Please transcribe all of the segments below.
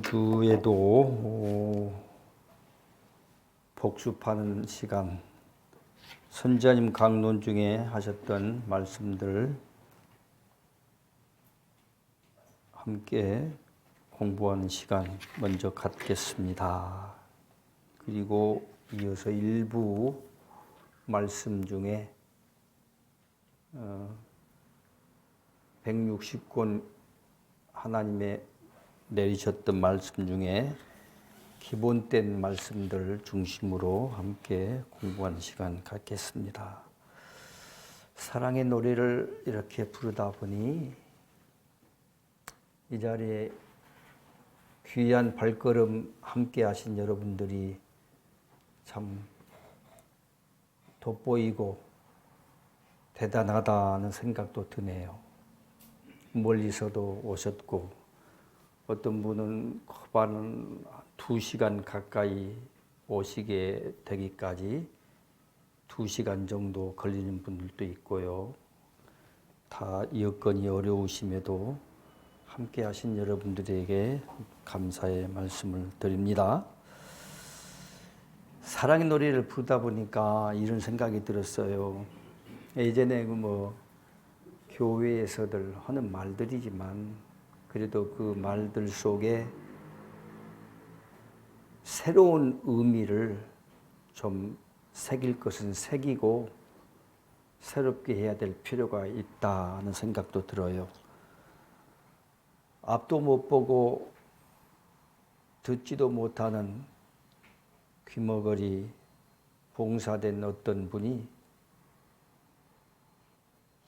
주에도 복습하는 시간, 선지자님 강론 중에 하셨던 말씀들 함께 공부하는 시간 먼저 갖겠습니다. 그리고 이어서 일부 말씀 중에 160권 하나님의 내리셨던 말씀 중에 기본된 말씀들 중심으로 함께 공부하는 시간 갖겠습니다. 사랑의 노래를 이렇게 부르다 보니 이 자리에 귀한 발걸음 함께 하신 여러분들이 참 돋보이고 대단하다는 생각도 드네요. 멀리서도 오셨고 어떤 분은 커봐는 2시간 가까이 오시게 되기까지 2시간 정도 걸리는 분들도 있고요. 다 여건이 어려우심에도 함께 하신 여러분들에게 감사의 말씀을 드립니다. 사랑의 노래를 부르다 보니까 이런 생각이 들었어요. 예전에 교회에서들 하는 말들이지만 그래도 그 말들 속에 새로운 의미를 좀 새길 것은 새기고 새롭게 해야 될 필요가 있다는 생각도 들어요. 앞도 못 보고 듣지도 못하는 귀머거리 봉사된 어떤 분이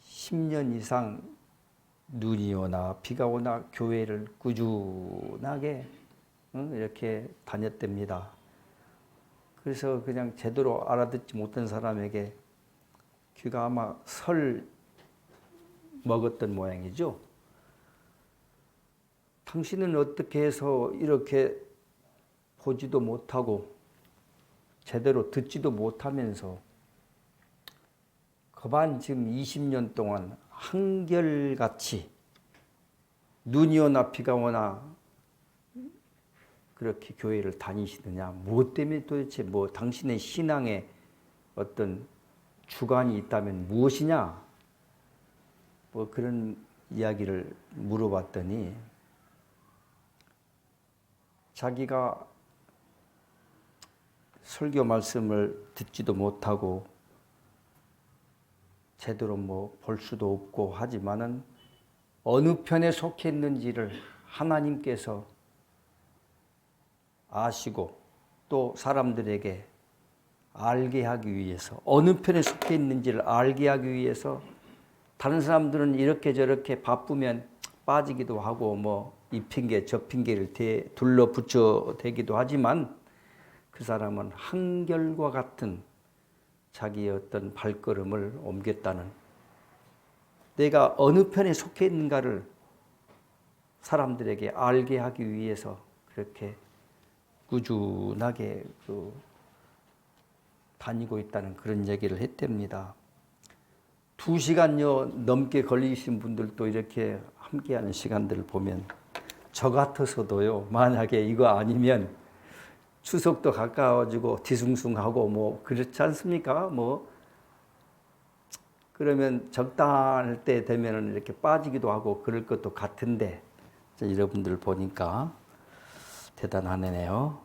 10년 이상 눈이 오나 비가 오나 교회를 꾸준하게 이렇게 다녔답니다. 그래서 그냥 제대로 알아듣지 못한 사람에게 귀가 아마 설 먹었던 모양이죠. 당신은 어떻게 해서 이렇게 보지도 못하고 제대로 듣지도 못하면서 거반 지금 20년 동안 한결같이 눈이 오나 비가 오나 그렇게 교회를 다니시느냐? 무엇 때문에 도대체 당신의 신앙에 어떤 주관이 있다면 무엇이냐? 그런 이야기를 물어봤더니 자기가 설교 말씀을 듣지도 못하고 제대로 볼 수도 없고 하지만은 어느 편에 속해 있는지를 하나님께서 아시고 또 사람들에게 알게 하기 위해서 어느 편에 속해 있는지를 알게 하기 위해서 다른 사람들은 이렇게 저렇게 바쁘면 빠지기도 하고 이 핑계 저 핑계를 둘러 붙여 대기도 하지만 그 사람은 한결과 같은 자기의 어떤 발걸음을 옮겼다는, 내가 어느 편에 속해 있는가를 사람들에게 알게 하기 위해서 그렇게 꾸준하게 다니고 있다는 그런 얘기를 했답니다. 2시간여 넘게 걸리신 분들도 이렇게 함께하는 시간들을 보면 저 같아서도요, 만약에 이거 아니면 추석도 가까워지고 뒤숭숭하고 그렇지 않습니까? 그러면 적당할 때 되면은 이렇게 빠지기도 하고 그럴 것도 같은데 여러분들 보니까 대단하네요.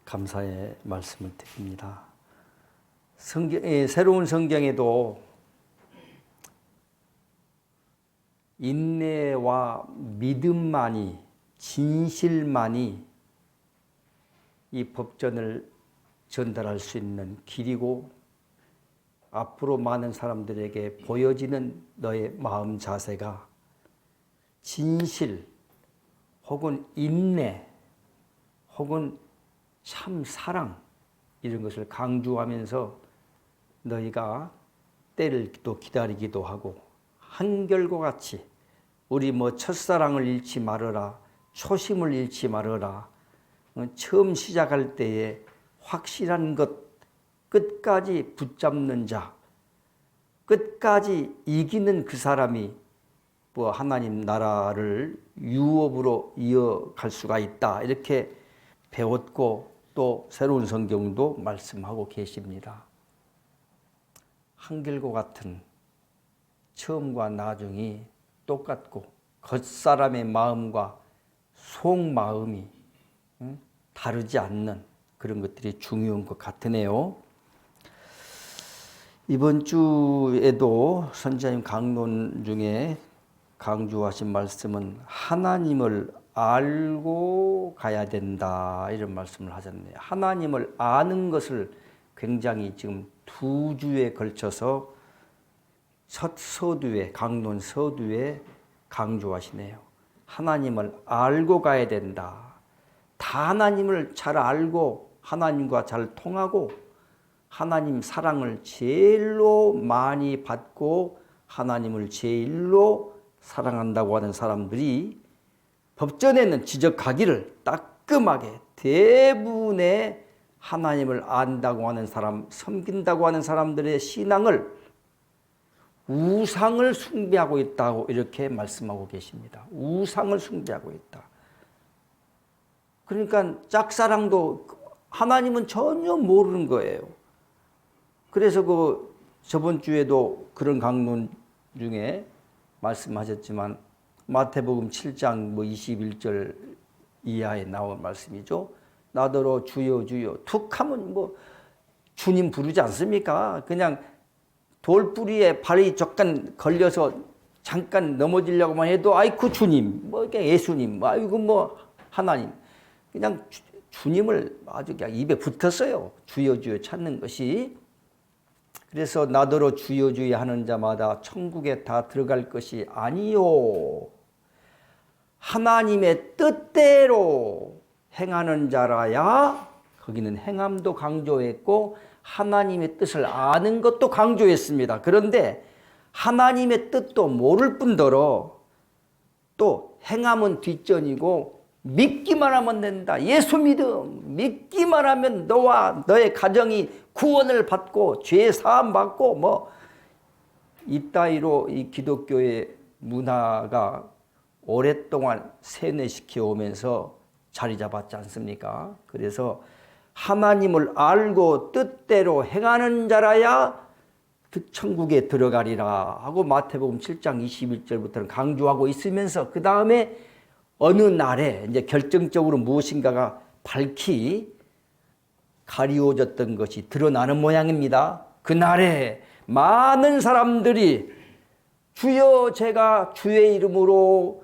감사의 말씀을 드립니다. 새로운 성경에도 인내와 믿음만이, 진실만이 이 법전을 전달할 수 있는 길이고 앞으로 많은 사람들에게 보여지는 너의 마음 자세가 진실 혹은 인내 혹은 참 사랑 이런 것을 강조하면서 너희가 때를 또 기다리기도 하고 한결과 같이 우리 첫사랑을 잃지 말아라, 초심을 잃지 말아라, 처음 시작할 때에 확실한 것 끝까지 붙잡는 자, 끝까지 이기는 그 사람이 뭐 하나님 나라를 유업으로 이어갈 수가 있다. 이렇게 배웠고 또 새로운 성경도 말씀하고 계십니다. 한결과 같은 처음과 나중이 똑같고 겉사람의 마음과 속마음이 다르지 않는 그런 것들이 중요한 것 같으네요. 이번 주에도 선지자님 강론 중에 강조하신 말씀은 하나님을 알고 가야 된다 이런 말씀을 하셨네요. 하나님을 아는 것을 굉장히 지금 2주에 걸쳐서 첫 서두에 강론 서두에 강조하시네요. 하나님을 알고 가야 된다. 다 하나님을 잘 알고 하나님과 잘 통하고 하나님 사랑을 제일로 많이 받고 하나님을 제일로 사랑한다고 하는 사람들이 법전에는 지적하기를 따끔하게 대부분의 하나님을 안다고 하는 사람, 섬긴다고 하는 사람들의 신앙을 우상을 숭배하고 있다고 이렇게 말씀하고 계십니다. 우상을 숭배하고 있다. 그러니까 짝사랑도 하나님은 전혀 모르는 거예요. 그래서 저번 주에도 그런 강론 중에 말씀하셨지만 마태복음 7장 21절 이하에 나온 말씀이죠. 나더러 주여 주여 툭 하면 주님 부르지 않습니까? 그냥 돌뿌리에 발이 잠깐 걸려서 잠깐 넘어지려고만 해도 아이쿠 주님, 예수님, 아이고 하나님. 그냥 주님을 아주 그냥 입에 붙었어요. 주여 주여 찾는 것이. 그래서 나더러 주여 주여 하는 자마다 천국에 다 들어갈 것이 아니요. 하나님의 뜻대로 행하는 자라야, 거기는 행함도 강조했고 하나님의 뜻을 아는 것도 강조했습니다. 그런데 하나님의 뜻도 모를 뿐더러 또 행함은 뒷전이고 믿기만 하면 된다. 예수 믿음 믿기만 하면 너와 너의 가정이 구원을 받고 죄 사함 받고 이따위로 이 기독교의 문화가 오랫동안 세뇌시켜 오면서 자리 잡았지 않습니까? 그래서 하나님을 알고 뜻대로 행하는 자라야 그 천국에 들어가리라 하고 마태복음 7장 21절부터는 강조하고 있으면서 그 다음에 어느 날에 이제 결정적으로 무엇인가가 밝히 가리워졌던 것이 드러나는 모양입니다. 그날에 많은 사람들이 주여 제가 주의 이름으로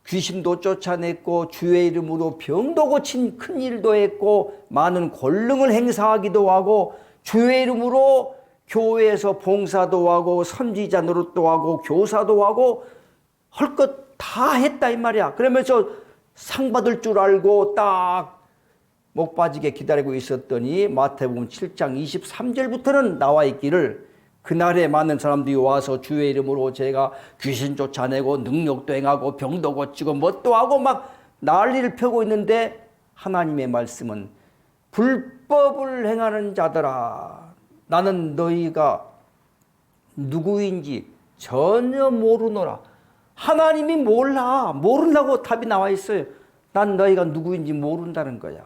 귀신도 쫓아냈고 주의 이름으로 병도 고친 큰 일도 했고 많은 권능을 행사하기도 하고 주의 이름으로 교회에서 봉사도 하고 선지자 노릇도 하고 교사도 하고 할 것 다 했다 이 말이야. 그러면서 상 받을 줄 알고 딱 목 빠지게 기다리고 있었더니 마태복음 7장 23절부터는 나와 있기를 그날에 많은 사람들이 와서 주의 이름으로 제가 귀신 쫓아내고 능력도 행하고 병도 고치고 뭣도 하고 막 난리를 펴고 있는데 하나님의 말씀은 불법을 행하는 자들아 나는 너희가 누구인지 전혀 모르노라. 하나님이 몰라. 모른다고 답이 나와 있어요. 난 너희가 누구인지 모른다는 거야.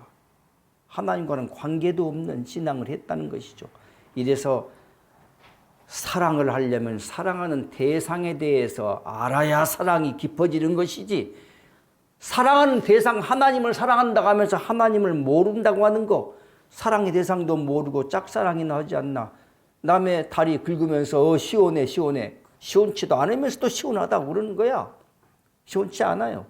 하나님과는 관계도 없는 신앙을 했다는 것이죠. 이래서 사랑을 하려면 사랑하는 대상에 대해서 알아야 사랑이 깊어지는 것이지, 사랑하는 대상 하나님을 사랑한다고 하면서 하나님을 모른다고 하는 거, 사랑의 대상도 모르고 짝사랑이나 하지 않나. 남의 다리 긁으면서 시원해 시원해. 시원치도 않으면서 또 시원하다고 그러는 거야. 시원치 않아요.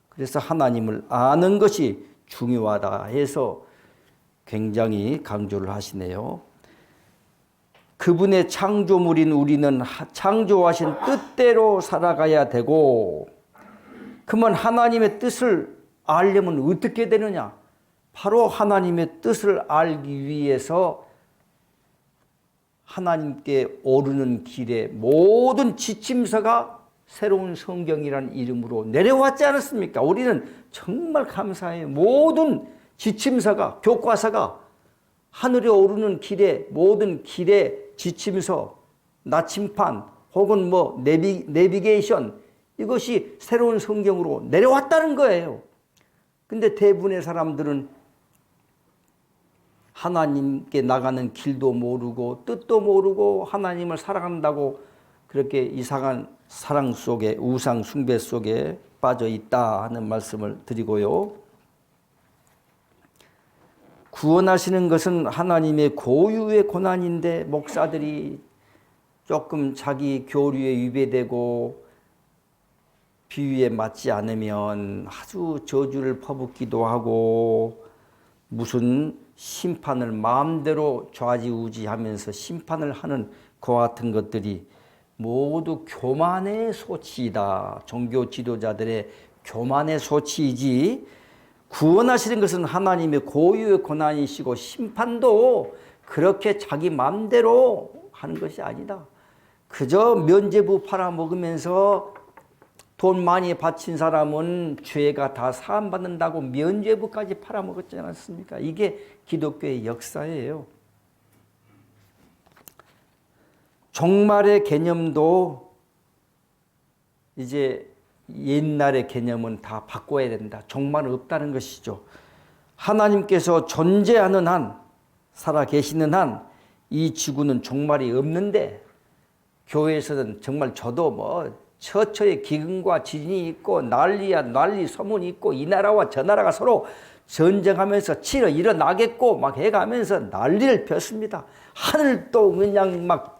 그래서 하나님을 아는 것이 중요하다 해서 굉장히 강조를 하시네요. 그분의 창조물인 우리는 창조하신 뜻대로 살아가야 되고, 그러면 하나님의 뜻을 알려면 어떻게 되느냐? 바로 하나님의 뜻을 알기 위해서 하나님께 오르는 길에 모든 지침서가 새로운 성경이라는 이름으로 내려왔지 않았습니까? 우리는 정말 감사해요. 모든 지침서가, 교과서가 하늘에 오르는 길에 모든 길에 지침서, 나침판 혹은 내비게이션 이것이 새로운 성경으로 내려왔다는 거예요. 근데 대부분의 사람들은 하나님께 나가는 길도 모르고 뜻도 모르고 하나님을 사랑한다고 그렇게 이상한 사랑 속에 우상 숭배 속에 빠져 있다 하는 말씀을 드리고요. 구원하시는 것은 하나님의 고유의 고난인데 목사들이 조금 자기 교류에 위배되고 비유에 맞지 않으면 아주 저주를 퍼붓기도 하고 무슨 심판을 마음대로 좌지우지하면서 심판을 하는 그와 같은 것들이 모두 교만의 소치이다. 종교 지도자들의 교만의 소치이지 구원하시는 것은 하나님의 고유의 고난이시고 심판도 그렇게 자기 마음대로 하는 것이 아니다. 그저 면죄부 팔아먹으면서 돈 많이 바친 사람은 죄가 다 사함받는다고 면죄부까지 팔아먹었지 않습니까? 이게 기독교의 역사예요. 종말의 개념도 이제 옛날의 개념은 다 바꿔야 된다. 종말은 없다는 것이죠. 하나님께서 존재하는 한, 살아계시는 한 이 지구는 종말이 없는데 교회에서는 정말 저도 뭐 처처에 기근과 지진이 있고 난리야 난리 소문이 있고 이 나라와 저 나라가 서로 전쟁하면서 치러 일어나겠고 막 해가면서 난리를 폈습니다. 하늘도 그냥 막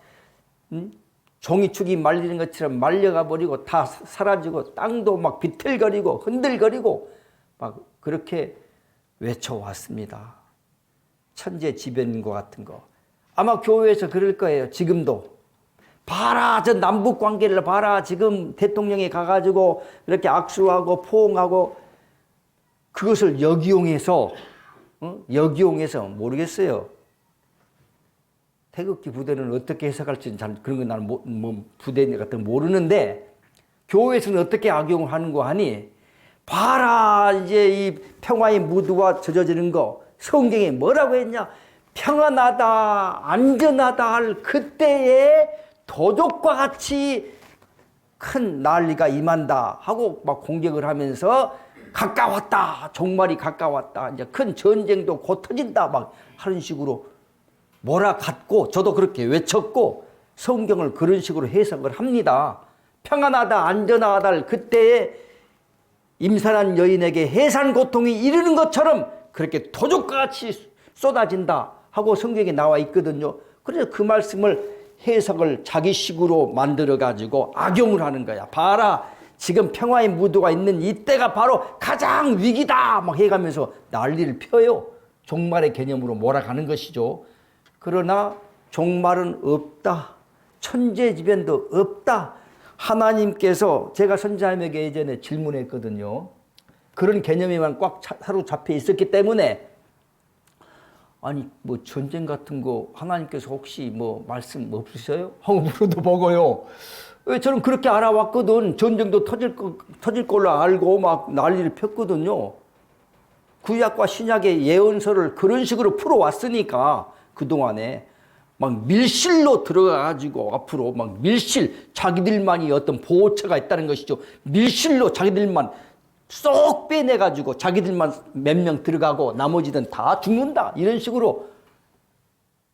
종이축이 말리는 것처럼 말려가 버리고 다 사라지고 땅도 막 비틀거리고 흔들거리고 막 그렇게 외쳐왔습니다. 천재지변과 같은 거. 아마 교회에서 그럴 거예요. 지금도. 봐라 저 남북관계를 봐라. 지금 대통령이 가가지고 이렇게 악수하고 포옹하고 그것을 역이용해서 모르겠어요. 태극기 부대는 어떻게 해석할지는 잘 그런 건 나는 뭐 부대 같은 거 모르는데 교회에서는 어떻게 악용을 하는 거 하니 봐라 이제 이 평화의 무드가 젖어지는 거 성경에 뭐라고 했냐 평안하다 안전하다 할 그때에 도적과 같이 큰 난리가 임한다 하고 막 공격을 하면서 가까웠다 종말이 가까웠다 이제 큰 전쟁도 곧 터진다 막 하는 식으로 몰아갔고 저도 그렇게 외쳤고 성경을 그런 식으로 해석을 합니다. 평안하다 안전하다 할 그때에 임산한 여인에게 해산 고통이 이르는 것처럼 그렇게 도적과 같이 쏟아진다 하고 성경에 나와 있거든요. 그래서 그 말씀을 해석을 자기식으로 만들어가지고 악용을 하는 거야. 봐라 지금 평화의 무드가 있는 이때가 바로 가장 위기다 막 해가면서 난리를 펴요. 종말의 개념으로 몰아가는 것이죠. 그러나 종말은 없다. 천재지변도 없다. 하나님께서 제가 선자님에게 예전에 질문했거든요. 그런 개념에만 꽉 사로잡혀 있었기 때문에 아니 뭐 전쟁 같은 거 하나님께서 혹시 뭐 말씀 없으셔요? 하고 물어도 보고요. 왜 저는 그렇게 알아왔거든. 전쟁도 터질 걸로 알고 막 난리를 폈거든요. 구약과 신약의 예언서를 그런 식으로 풀어왔으니까 그동안에 막 밀실로 들어가가지고 앞으로 막 밀실 자기들만이 어떤 보호처가 있다는 것이죠. 밀실로 자기들만 쏙 빼내가지고 자기들만 몇 명 들어가고 나머지는 다 죽는다 이런 식으로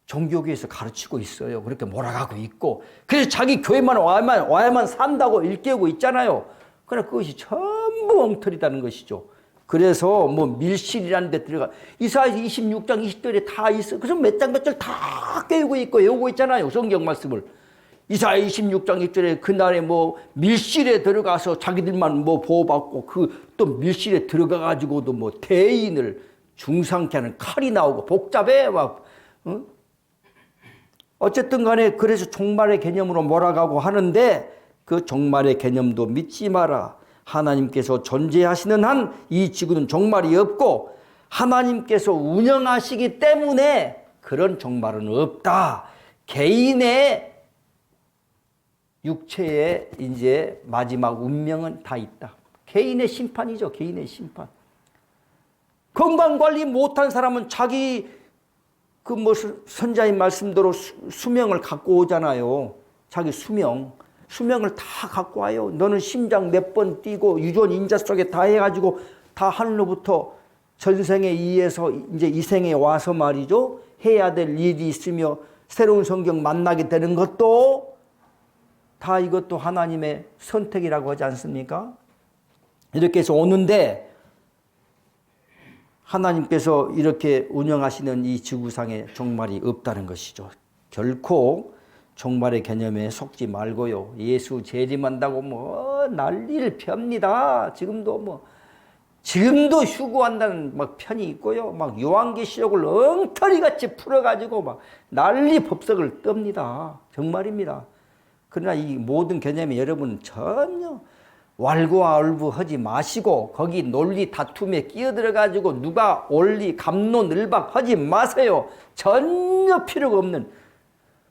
종교계에서 가르치고 있어요. 그렇게 몰아가고 있고 그래서 자기 교회만 와야만 산다고 일깨우고 있잖아요. 그러나 그것이 전부 엉터리다는 것이죠. 그래서 뭐 밀실이라는 데 들어가 이사야서 26장 20절에 다 있어. 그래서 몇 장 몇 절 다 깨우고 있고 외우고 있잖아요. 성경 말씀을. 이사야 26장 1절에 그날에 뭐 밀실에 들어가서 자기들만 뭐 보호받고 그 또 밀실에 들어가 가지고도 뭐 대인을 중상케 하는 칼이 나오고 복잡해 막 어쨌든 간에 그래서 종말의 개념으로 몰아가고 하는데 그 종말의 개념도 믿지 마라. 하나님께서 존재하시는 한 이 지구는 종말이 없고 하나님께서 운영하시기 때문에 그런 종말은 없다. 개인의 육체의 이제 마지막 운명은 다 있다. 개인의 심판이죠. 개인의 심판. 건강관리 못한 사람은 자기 그 뭐 선자의 말씀대로 수명을 갖고 오잖아요. 자기 수명. 수명을 다 갖고 와요. 너는 심장 몇 번 뛰고 유전 인자 속에 다 해가지고 다 하늘로부터 전생에 의해서 이제 이 생에 와서 말이죠. 해야 될 일이 있으며 새로운 성경 만나게 되는 것도 다 이것도 하나님의 선택이라고 하지 않습니까? 이렇게 해서 오는데 하나님께서 이렇게 운영하시는 이 지구상에 종말이 없다는 것이죠. 결코 종말의 개념에 속지 말고요. 예수 재림한다고 뭐 난리를 펴니다. 지금도 휴거한다는 막 편이 있고요. 막 요한계시록을 엉터리같이 풀어가지고 막 난리 법석을 떱니다. 정말입니다. 그러나 이 모든 개념에 여러분 전혀 왈가왈부하지 마시고 거기 논리 다툼에 끼어들어가지고 누가 옳리 갑론을박 하지 마세요. 전혀 필요가 없는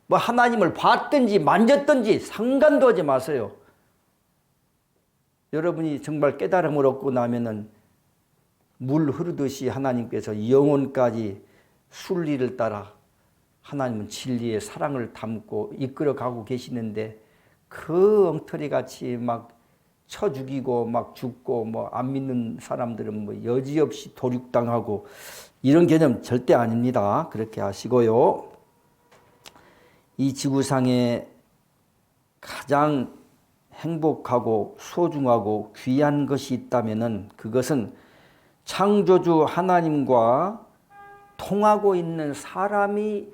뭐 하나님을 봤든지 만졌든지 상관도 하지 마세요. 여러분이 정말 깨달음을 얻고 나면은 물 흐르듯이 하나님께서 영혼까지 순리를 따라 하나님은 진리의 사랑을 담고 이끌어가고 계시는데 그 엉터리같이 막 쳐 죽이고 막 죽고 뭐 안 믿는 사람들은 뭐 여지없이 도륙당하고 이런 개념 절대 아닙니다. 그렇게 하시고요. 이 지구상에 가장 행복하고 소중하고 귀한 것이 있다면은 그것은 창조주 하나님과 통하고 있는 사람이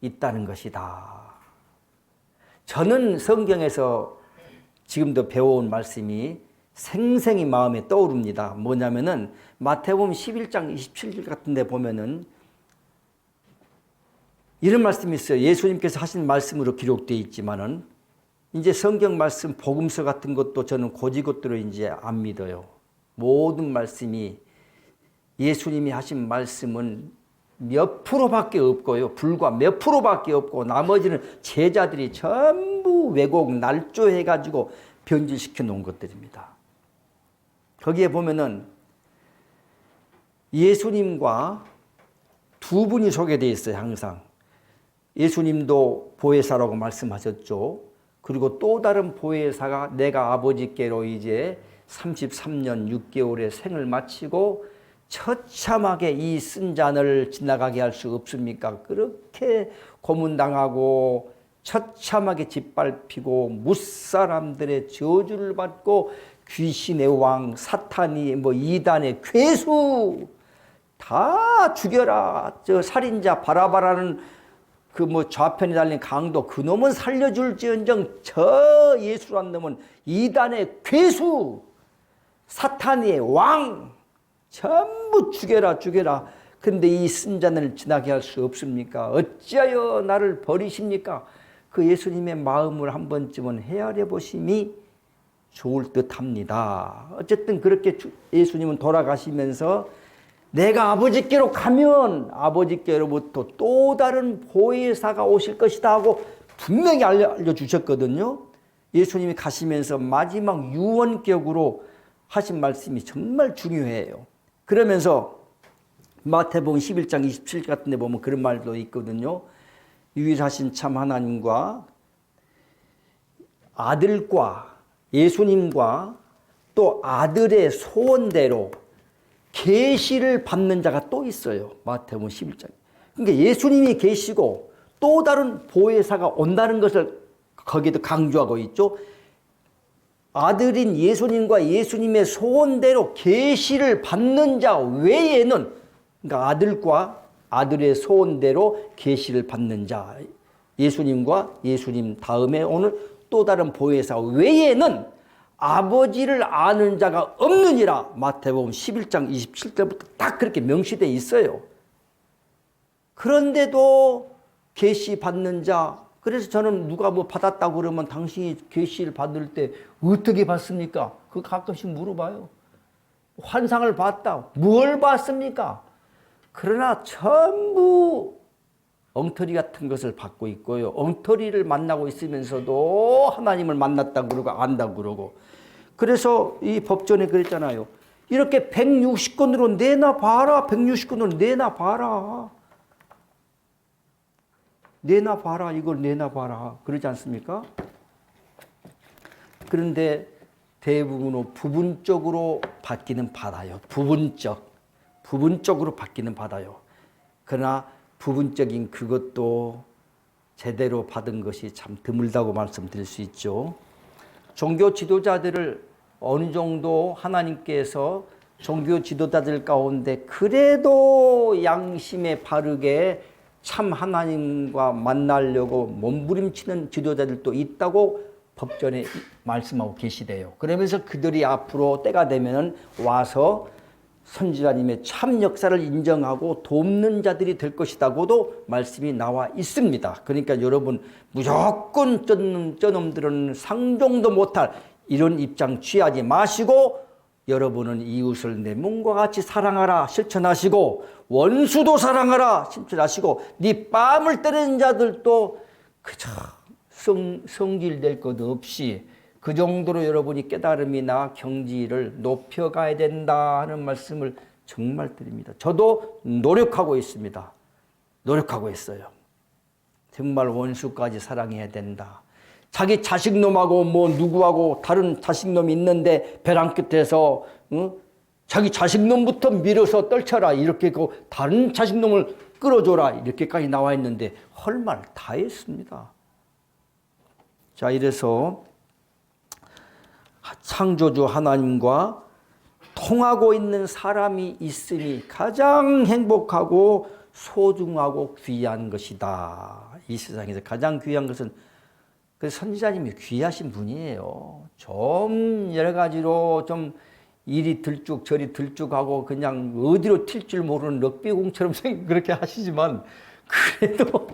있다는 것이다. 저는 성경에서 지금도 배워온 말씀이 생생히 마음에 떠오릅니다. 뭐냐면은 마태복음 11장 27절 같은 데 보면은 이런 말씀이 있어요. 예수님께서 하신 말씀으로 기록되어 있지만은 이제 성경 말씀 복음서 같은 것도 저는 고지것대로 이제 안 믿어요. 모든 말씀이 예수님이 하신 말씀은 몇 프로밖에 없고요. 불과 몇 프로밖에 없고 나머지는 제자들이 전부 왜곡 날조해가지고 변질시켜 놓은 것들입니다. 거기에 보면은 예수님과 두 분이 소개되어 있어요. 항상. 예수님도 보혜사라고 말씀하셨죠. 그리고 또 다른 보혜사가 내가 아버지께로 이제 33년 6개월의 생을 마치고 처참하게 이 쓴 잔을 지나가게 할 수 없습니까? 그렇게 고문당하고 처참하게 짓밟히고 무사람들의 저주를 받고 귀신의 왕 사탄이 뭐 이단의 괴수 다 죽여라. 저 살인자 바라바라는 그 뭐 좌편에 달린 강도 그놈은 살려줄지언정 저 예수란 놈은 이단의 괴수 사탄의 왕 전부 죽여라 죽여라. 근데 이 쓴 잔을 지나게 할 수 없습니까? 어찌하여 나를 버리십니까? 그 예수님의 마음을 한 번쯤은 헤아려 보심이 좋을 듯합니다. 어쨌든 그렇게 예수님은 돌아가시면서 내가 아버지께로 가면 아버지께로부터 또 다른 보혜사가 오실 것이다 하고 분명히 알려주셨거든요. 예수님이 가시면서 마지막 유언격으로 하신 말씀이 정말 중요해요. 그러면서 마태복음 11장 27절 같은 데 보면 그런 말도 있거든요. 유일하신 참 하나님과 아들과 예수님과 또 아들의 소원대로 계시를 받는 자가 또 있어요. 마태복음 11장. 그러니까 예수님이 계시고 또 다른 보혜사가 온다는 것을 거기도 강조하고 있죠. 아들인 예수님과 예수님의 소원대로 계시를 받는 자 외에는 그러니까 아들과 아들의 소원대로 계시를 받는 자 예수님과 예수님 다음에 오는 또 다른 보혜사 외에는 아버지를 아는 자가 없느니라. 마태복음 11장 27절부터 딱 그렇게 명시되어 있어요. 그런데도 계시 받는 자 그래서 저는 누가 뭐 받았다고 그러면 당신이 계시를 받을 때 어떻게 받습니까? 그거 가끔씩 물어봐요. 환상을 봤다. 뭘 봤습니까? 그러나 전부 엉터리 같은 것을 받고 있고요. 엉터리를 만나고 있으면서도 하나님을 만났다고 그러고 안다고 그러고. 그래서 이 법전에 그랬잖아요. 이렇게 160권으로 내놔봐라. 160권으로 내놔봐라. 내놔봐라. 이걸 내놔봐라. 그러지 않습니까? 그런데 대부분 부분적으로 받기는 받아요. 부분적으로 받기는 받아요. 그러나 부분적인 그것도 제대로 받은 것이 참 드물다고 말씀드릴 수 있죠. 종교 지도자들을 어느 정도 하나님께서 종교 지도자들 가운데 그래도 양심에 바르게 참 하나님과 만나려고 몸부림치는 지도자들도 있다고 법전에 말씀하고 계시대요. 그러면서 그들이 앞으로 때가 되면 와서 선지자님의 참 역사를 인정하고 돕는 자들이 될 것이라고도 말씀이 나와 있습니다. 그러니까 여러분 무조건 저놈들은 상종도 못할 이런 입장 취하지 마시고 여러분은 이웃을 내 몸과 같이 사랑하라 실천하시고 원수도 사랑하라 실천하시고 네 뺨을 때리는 자들도 그저 성질될 것 없이 그 정도로 여러분이 깨달음이나 경지를 높여가야 된다 하는 말씀을 정말 드립니다. 저도 노력하고 있습니다. 노력하고 있어요. 정말 원수까지 사랑해야 된다. 자기 자식놈하고 뭐 누구하고 다른 자식놈이 있는데 벼랑 끝에서 자기 자식놈부터 밀어서 떨쳐라 이렇게 그 다른 자식놈을 끌어줘라 이렇게까지 나와 있는데 할 말 다 했습니다. 자, 이래서 창조주 하나님과 통하고 있는 사람이 있으니 가장 행복하고 소중하고 귀한 것이다. 이 세상에서 가장 귀한 것은 그 선지자님이 귀하신 분이에요. 좀 여러 가지로 좀 이리 들쭉 저리 들쭉하고 그냥 어디로 튈 줄 모르는 럭비공처럼 그렇게 하시지만 그래도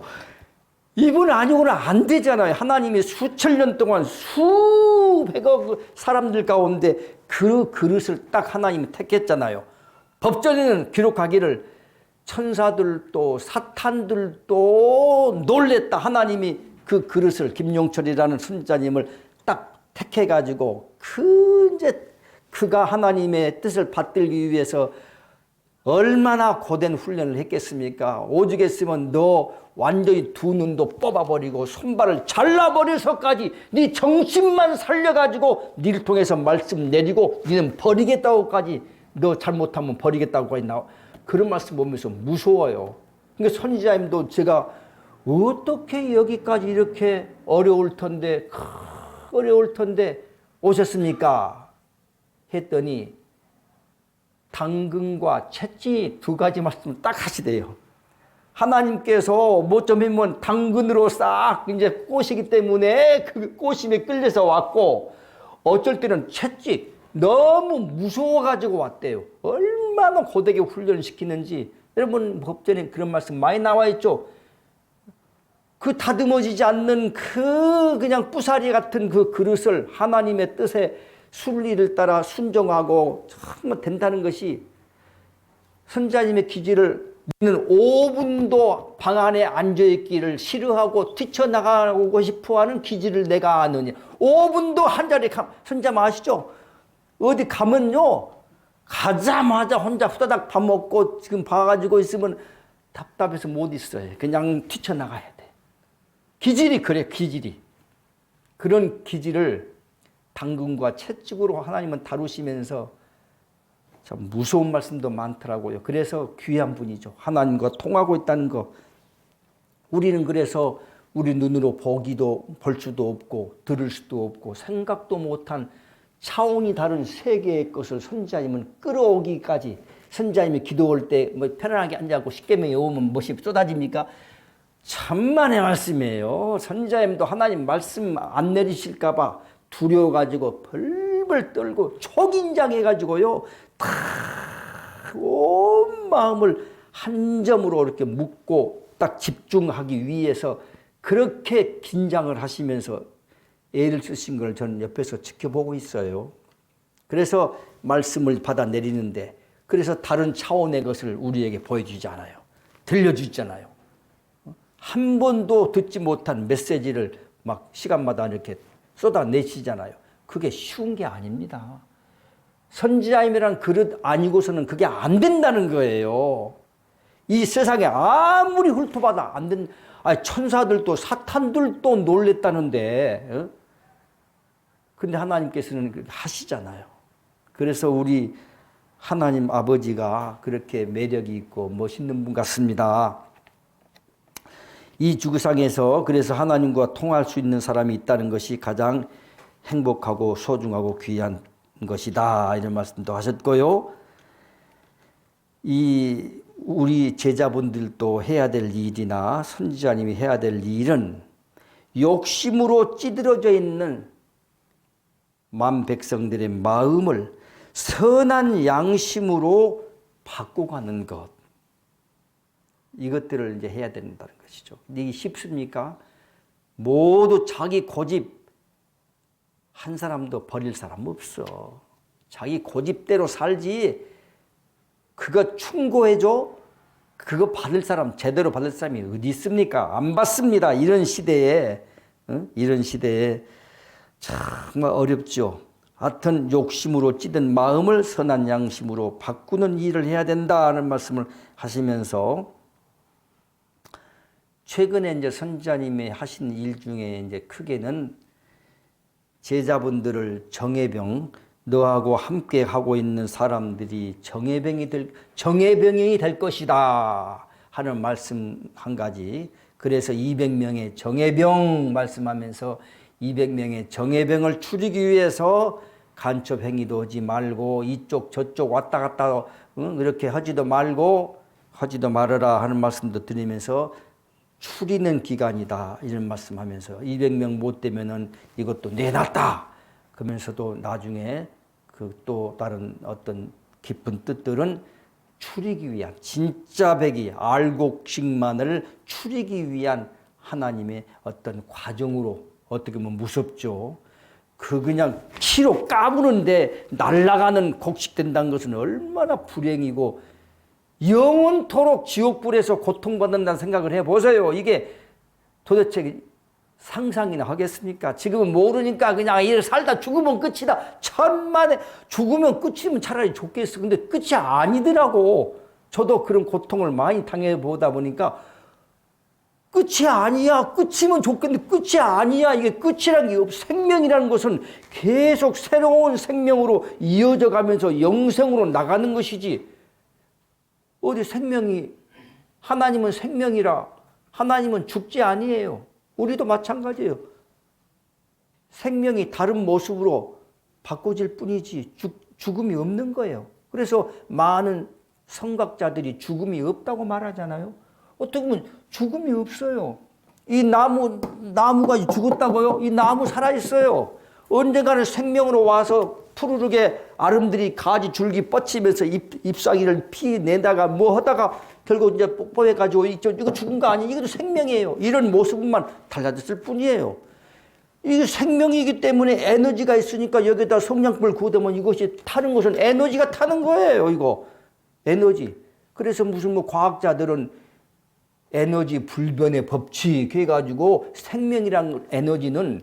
이분 아니고는 안 되잖아요. 하나님이 수천 년 동안 수백억 사람들 가운데 그 그릇을 딱 하나님이 택했잖아요. 법전에는 기록하기를 천사들도 사탄들도 놀랬다. 하나님이 그 그릇을 김용철이라는 선지자님을 딱 택해가지고 그가 하나님의 뜻을 받들기 위해서 얼마나 고된 훈련을 했겠습니까? 오죽했으면 너 완전히 두 눈도 뽑아버리고 손발을 잘라버려서까지 네 정신만 살려가지고 니를 통해서 말씀 내리고 니는 버리겠다고까지 너 잘못하면 버리겠다고까지 나와. 그런 말씀 보면서 무서워요. 그러니까 선지자님도 제가 어떻게 여기까지 이렇게 어려울 텐데 오셨습니까? 했더니 당근과 채찍 두 가지 말씀을 딱 하시대요. 하나님께서 뭐 좀 하면 당근으로 싹 이제 꼬시기 때문에 그 꼬심에 끌려서 왔고 어쩔 때는 채찍 너무 무서워가지고 왔대요. 얼마나 고되게 훈련을 시키는지 여러분 법전에 그런 말씀 많이 나와 있죠. 그 다듬어지지 않는 그 그냥 뿌사리 같은 그 그릇을 하나님의 뜻에 순리를 따라 순종하고 정말 된다는 것이 선지자님의 기질을 너는 5분도 방 안에 앉아있기를 싫어하고 뛰쳐나가고 싶어하는 기질을 내가 아느냐. 5분도 한 자리에 선지자 아시죠? 어디 가면요 가자마자 혼자 후다닥 밥 먹고 지금 봐가지고 있으면 답답해서 못 있어요. 그냥 뛰쳐나가야 돼. 기질이 그래. 기질이 그런 기질을 당근과 채찍으로 하나님은 다루시면서 참 무서운 말씀도 많더라고요. 그래서 귀한 분이죠. 하나님과 통하고 있다는 거. 우리는 그래서 우리 눈으로 볼 수도 없고 들을 수도 없고 생각도 못한 차원이 다른 세계의 것을 선지자님은 끌어오기까지 선지자님이 기도할 때 뭐 편안하게 앉아서 십계명에 오면 무엇이 쏟아집니까? 천만의 말씀이에요. 선지자님도 하나님 말씀 안 내리실까 봐 두려워가지고 벌벌 떨고 초긴장해가지고요 다 온 마음을 한 점으로 이렇게 묶고 딱 집중하기 위해서 그렇게 긴장을 하시면서 애를 쓰신 걸 저는 옆에서 지켜보고 있어요. 그래서 말씀을 받아 내리는데 그래서 다른 차원의 것을 우리에게 보여주지 않아요. 들려주잖아요. 한 번도 듣지 못한 메시지를 막 시간마다 이렇게 쏟아내시잖아요. 그게 쉬운 게 아닙니다. 선지자임이란 그릇 아니고서는 그게 안 된다는 거예요. 이 세상에 아무리 훑어봐도 안 된, 천사들도 사탄들도 놀랬다는데 근데 하나님께서는 그렇게 하시잖아요. 그래서 우리 하나님 아버지가 그렇게 매력이 있고 멋있는 분 같습니다. 이 지구상에서 그래서 하나님과 통할 수 있는 사람이 있다는 것이 가장 행복하고 소중하고 귀한 것이다. 이런 말씀도 하셨고요. 우리 제자분들도 해야 될 일이나 선지자님이 해야 될 일은 욕심으로 찌들어져 있는 만 백성들의 마음을 선한 양심으로 바꿔가는 것. 이것들을 이제 해야 된다는 것이죠. 근데 이게 쉽습니까? 모두 자기 고집, 한 사람도 버릴 사람 없어. 자기 고집대로 살지, 그거 충고해줘? 그거 받을 사람, 제대로 받을 사람이 어디 있습니까? 안 받습니다. 이런 시대에, 이런 시대에 정말 어렵죠. 하여튼 욕심으로 찌든 마음을 선한 양심으로 바꾸는 일을 해야 된다는 말씀을 하시면서 최근에 이제 선지자님이 하신 일 중에 이제 크게는 제자분들을 정예병, 너하고 함께 하고 있는 사람들이 정예병이 될 것이다 하는 말씀 한 가지. 그래서 200명의 정예병 말씀하면서 200명의 정예병을 추리기 위해서 간첩 행위도 하지 말고 이쪽 저쪽 왔다 갔다 이렇게 하지도 말아라 하는 말씀도 드리면서 추리는 기간이다 이런 말씀하면서 200명 못 되면은 이것도 내놨다 그러면서도 나중에 그 또 다른 어떤 깊은 뜻들은 추리기 위한 진짜 백이 알곡식만을 추리기 위한 하나님의 어떤 과정으로 어떻게 보면 무섭죠. 그냥 키로 까부는데 날아가는 곡식 된다는 것은 얼마나 불행이고 영원토록 지옥불에서 고통받는다는 생각을 해보세요. 이게 도대체 상상이나 하겠습니까? 지금은 모르니까 그냥 일 살다 죽으면 끝이다. 천만에 죽으면 끝이면 차라리 좋겠어. 근데 끝이 아니더라고. 저도 그런 고통을 많이 당해보다 보니까 끝이 아니야. 끝이면 좋겠는데 끝이 아니야. 이게 끝이라는 게 없어. 생명이라는 것은 계속 새로운 생명으로 이어져 가면서 영생으로 나가는 것이지. 어디 생명이, 하나님은 생명이라, 하나님은 죽지 아니에요. 우리도 마찬가지예요. 생명이 다른 모습으로 바꿔질 뿐이지 죽음이 없는 거예요. 그래서 많은 성각자들이 죽음이 없다고 말하잖아요. 어떻게 보면 죽음이 없어요. 이 나무가 죽었다고요? 이 나무 살아있어요. 언젠가는 생명으로 와서 푸르르게 아름드리 가지 줄기 뻗치면서 잎사귀를 피내다가 뭐 하다가 결국 이제 뽀뽀해가지고 이거 죽은 거 아니에요? 이것도 생명이에요. 이런 모습만 달라졌을 뿐이에요. 이게 생명이기 때문에 에너지가 있으니까 여기다 성냥불 구우면 이것이 타는 것은 에너지가 타는 거예요. 이거 에너지. 그래서 무슨 뭐 과학자들은 에너지 불변의 법칙 해가지고 생명이란 에너지는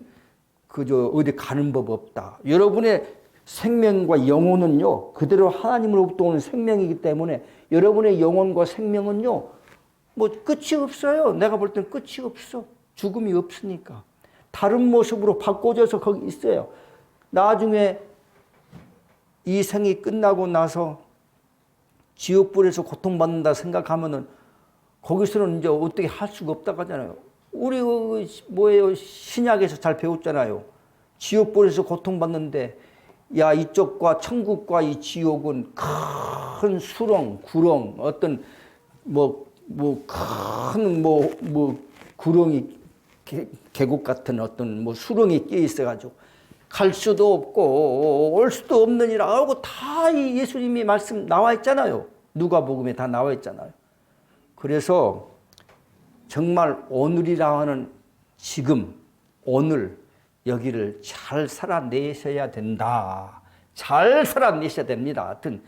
그저 어디 가는 법 없다. 여러분의 생명과 영혼은요 그대로 하나님으로부터 오는 생명이기 때문에 여러분의 영혼과 생명은요 뭐 끝이 없어요. 내가 볼 땐 끝이 없어. 죽음이 없으니까 다른 모습으로 바꿔져서 거기 있어요. 나중에 이 생이 끝나고 나서 지옥불에서 고통받는다 생각하면은 거기서는 이제 어떻게 할 수가 없다고 하잖아요. 우리 뭐예요? 신약에서 잘 배웠잖아요. 지옥불에서 고통받는데 야 이쪽과 천국과 이 지옥은 큰 수렁, 구렁 어떤 큰 구렁이 계곡 같은 어떤 뭐 수렁이 끼어 있어가지고 갈 수도 없고 올 수도 없느니라 하고 다 예수님이 말씀 나와 있잖아요. 누가복음에 다 나와 있잖아요. 그래서 정말 오늘이라 하는 지금 오늘 여기를 잘 살아내셔야 된다. 잘 살아내셔야 됩니다. 하여튼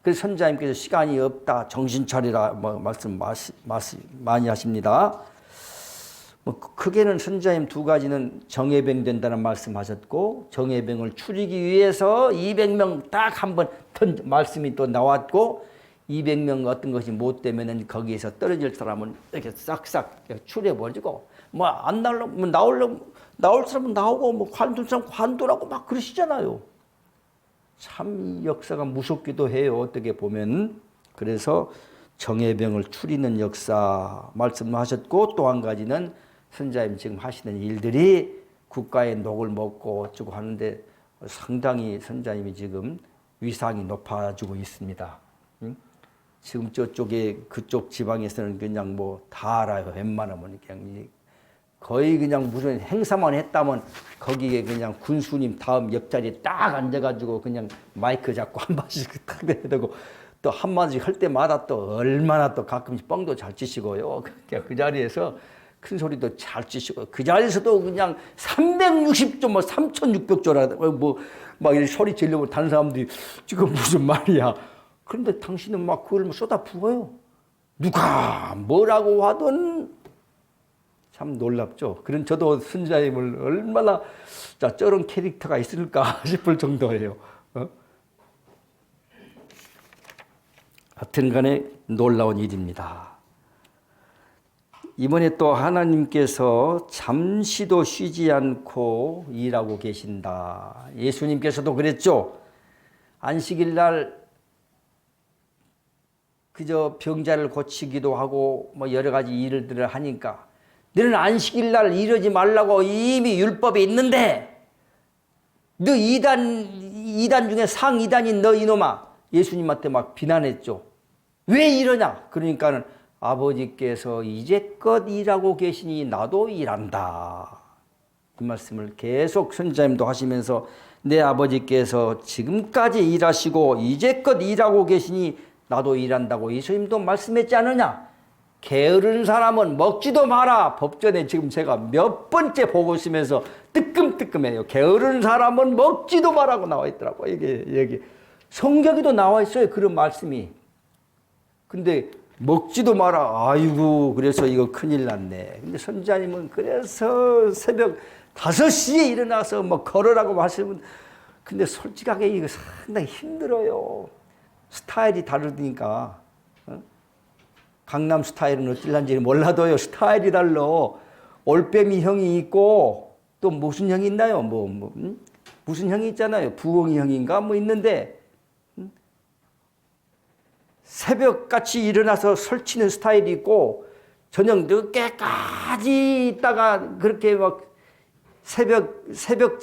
그래서 선지자님께서 시간이 없다. 정신 차리라 말씀 많이 하십니다. 크게는 선지자님 두 가지는 정예병 된다는 말씀하셨고 정예병을 추리기 위해서 200명 딱 한 번 말씀이 또 나왔고 200명 어떤 것이 못 되면은 거기에서 떨어질 사람은 이렇게 싹싹 추려버리고 뭐 안 나오려면 나올 사람은 나오고 뭐 관둘 사람 관두라고 막 그러시잖아요. 참 역사가 무섭기도 해요. 어떻게 보면. 그래서 정예병을 추리는 역사 말씀하셨고 또 한 가지는 선자님 지금 하시는 일들이 국가의 녹을 먹고 어쩌고 하는데 상당히 선자님이 지금 위상이 높아지고 있습니다. 지금 저쪽에 그쪽 지방에서는 그냥 뭐 다 알아요. 웬만하면 그냥 거의 그냥 무슨 행사만 했다면 거기에 그냥 군수님 다음 옆자리에 딱 앉아가지고 그냥 마이크 잡고 한 마디씩 탁 내야 되고 또 한 마디씩 할 때마다 또 얼마나 또 가끔씩 뻥도 잘 치시고요. 그 자리에서 큰 소리도 잘 치시고 그 자리에서도 그냥 360조 뭐 3600조라 뭐막 이렇게 소리 지르고 다른 사람들이 지금 무슨 말이야. 그런데 당신은 막 그걸 쏟아 부어요. 누가 뭐라고 하든 참 놀랍죠. 그런 저도 선자님을 얼마나 저런 캐릭터가 있을까 싶을 정도예요. 하여튼 간에 놀라운 일입니다. 이번에 또 하나님께서 잠시도 쉬지 않고 일하고 계신다. 예수님께서도 그랬죠. 안식일 날 그저 병자를 고치기도 하고 뭐 여러 가지 일들을 하니까 너는 안식일 날 이러지 말라고 이미 율법에 있는데 너 이단 중에 상이단인 너 이놈아 예수님한테 막 비난했죠. 왜 이러냐? 그러니까는 아버지께서 이제껏 일하고 계시니 나도 일한다. 이 말씀을 계속 선자님도 하시면서 내 아버지께서 지금까지 일하시고 이제껏 일하고 계시니 나도 일한다고 예수님도 말씀했지 않느냐? 게으른 사람은 먹지도 마라. 법전에 지금 제가 몇 번째 보고 있으면서 뜨끔뜨끔해요. 게으른 사람은 먹지도 마라고 나와 있더라고요. 여기 성경에도 나와 있어요. 그런 말씀이. 근데 먹지도 마라. 아이고 그래서 이거 큰일 났네. 근데 선자님은 그래서 새벽 5시에 일어나서 뭐 걸으라고 하시면 근데 솔직하게 이거 상당히 힘들어요. 스타일이 다르니까. 강남 스타일은 어찔란지 몰라도요. 스타일이 달라. 올빼미 형이 있고 또 무슨 형이 있나요? 무슨 형이 있잖아요. 부엉이 형인가 뭐 있는데 새벽같이 일어나서 설치는 스타일이 있고 저녁 늦게까지 있다가 그렇게 막 새벽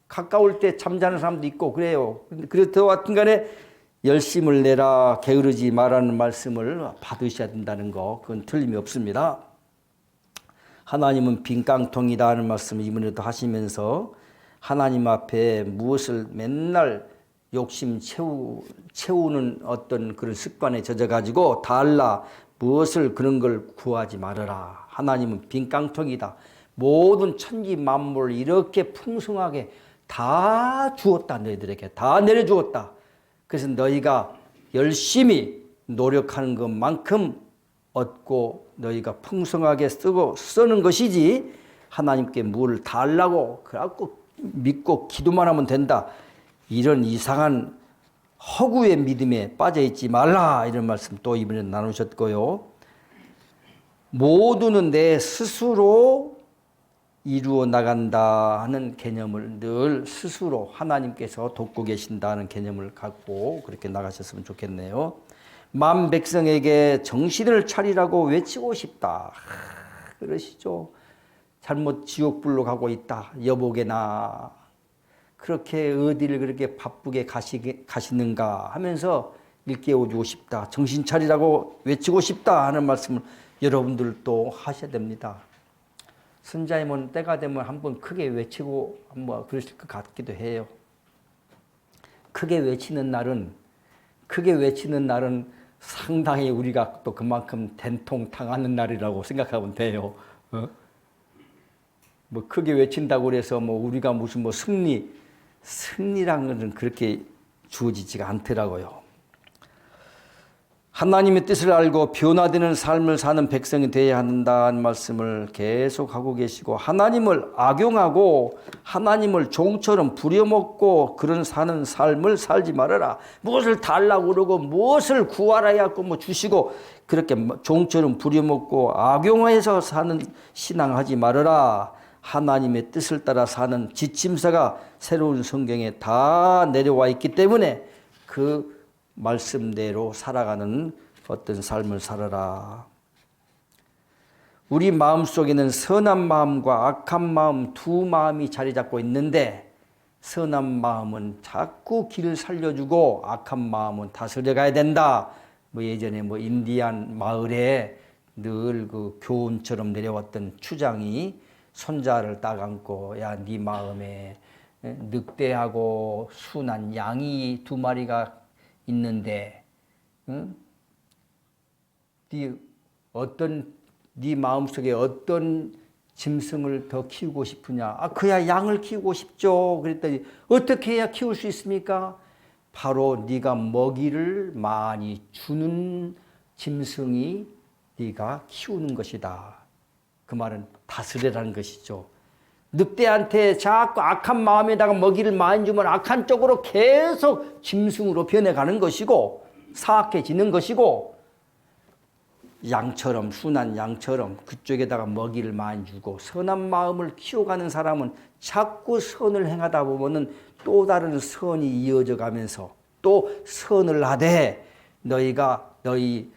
가까울 때 잠자는 사람도 있고 그래요. 그래도 하여튼 간에 열심을 내라 게으르지 말라는 말씀을 받으셔야 된다는 거 그건 틀림이 없습니다. 하나님은 빈깡통이다 하는 말씀을 이번에도 하시면서 하나님 앞에 무엇을 맨날 욕심 채우는 어떤 그런 습관에 젖어가지고 달라 무엇을 그런 걸 구하지 말아라. 하나님은 빈깡통이다. 모든 천지 만물 이렇게 풍성하게 다 주었다. 너희들에게 다 내려주었다. 그래서 너희가 열심히 노력하는 것만큼 얻고 너희가 풍성하게 쓰는 것이지 하나님께 뭘 달라고 그래갖고 믿고 기도만 하면 된다. 이런 이상한 허구의 믿음에 빠져있지 말라. 이런 말씀 또 이번에 나누셨고요. 모두는 내 스스로 이루어 나간다 하는 개념을 늘 스스로 하나님께서 돕고 계신다는 개념을 갖고 그렇게 나가셨으면 좋겠네요. 만 백성에게 정신을 차리라고 외치고 싶다. 그러시죠. 잘못 지옥불로 가고 있다. 여보게나 그렇게 어디를 그렇게 바쁘게 가시는가 하면서 일깨워주고 싶다. 정신 차리라고 외치고 싶다 하는 말씀을 여러분들도 하셔야 됩니다. 선자님은 때가 되면 한번 크게 외치고 한번 그러실 것 같기도 해요. 크게 외치는 날은 상당히 우리가 또 그만큼 된통 당하는 날이라고 생각하면 돼요. 뭐 크게 외친다고 그래서 뭐 우리가 무슨 뭐 승리란 것은 그렇게 주어지지가 않더라고요. 하나님의 뜻을 알고 변화되는 삶을 사는 백성이 되어야 한다는 말씀을 계속하고 계시고, 하나님을 악용하고 하나님을 종처럼 부려먹고 그런 사는 삶을 살지 말아라. 무엇을 달라고 그러고 무엇을 구하라 해갖고 뭐 주시고 그렇게 종처럼 부려먹고 악용해서 사는 신앙하지 말아라. 하나님의 뜻을 따라 사는 지침서가 새로운 성경에 다 내려와 있기 때문에 그 말씀대로 살아가는 어떤 삶을 살아라. 우리 마음속에는 선한 마음과 악한 마음 두 마음이 자리 잡고 있는데, 선한 마음은 자꾸 길을 살려주고 악한 마음은 다스려 가야 된다. 예전에 인디안 마을에 늘 그 교훈처럼 내려왔던 추장이 손자를 딱 안고, 야, 네 마음에 늑대하고 순한 양이 두 마리가 있는데, 응? 네 마음속에 어떤 짐승을 더 키우고 싶으냐? 그야 양을 키우고 싶죠. 그랬더니 어떻게 해야 키울 수 있습니까? 바로 네가 먹이를 많이 주는 짐승이 네가 키우는 것이다. 그 말은 다스리라는 것이죠. 늑대한테 자꾸 악한 마음에다가 먹이를 많이 주면 악한 쪽으로 계속 짐승으로 변해가는 것이고 사악해지는 것이고, 양처럼, 순한 양처럼 그쪽에다가 먹이를 많이 주고 선한 마음을 키워가는 사람은 자꾸 선을 행하다 보면은 또 다른 선이 이어져 가면서 또 선을 하되, 너희가 너희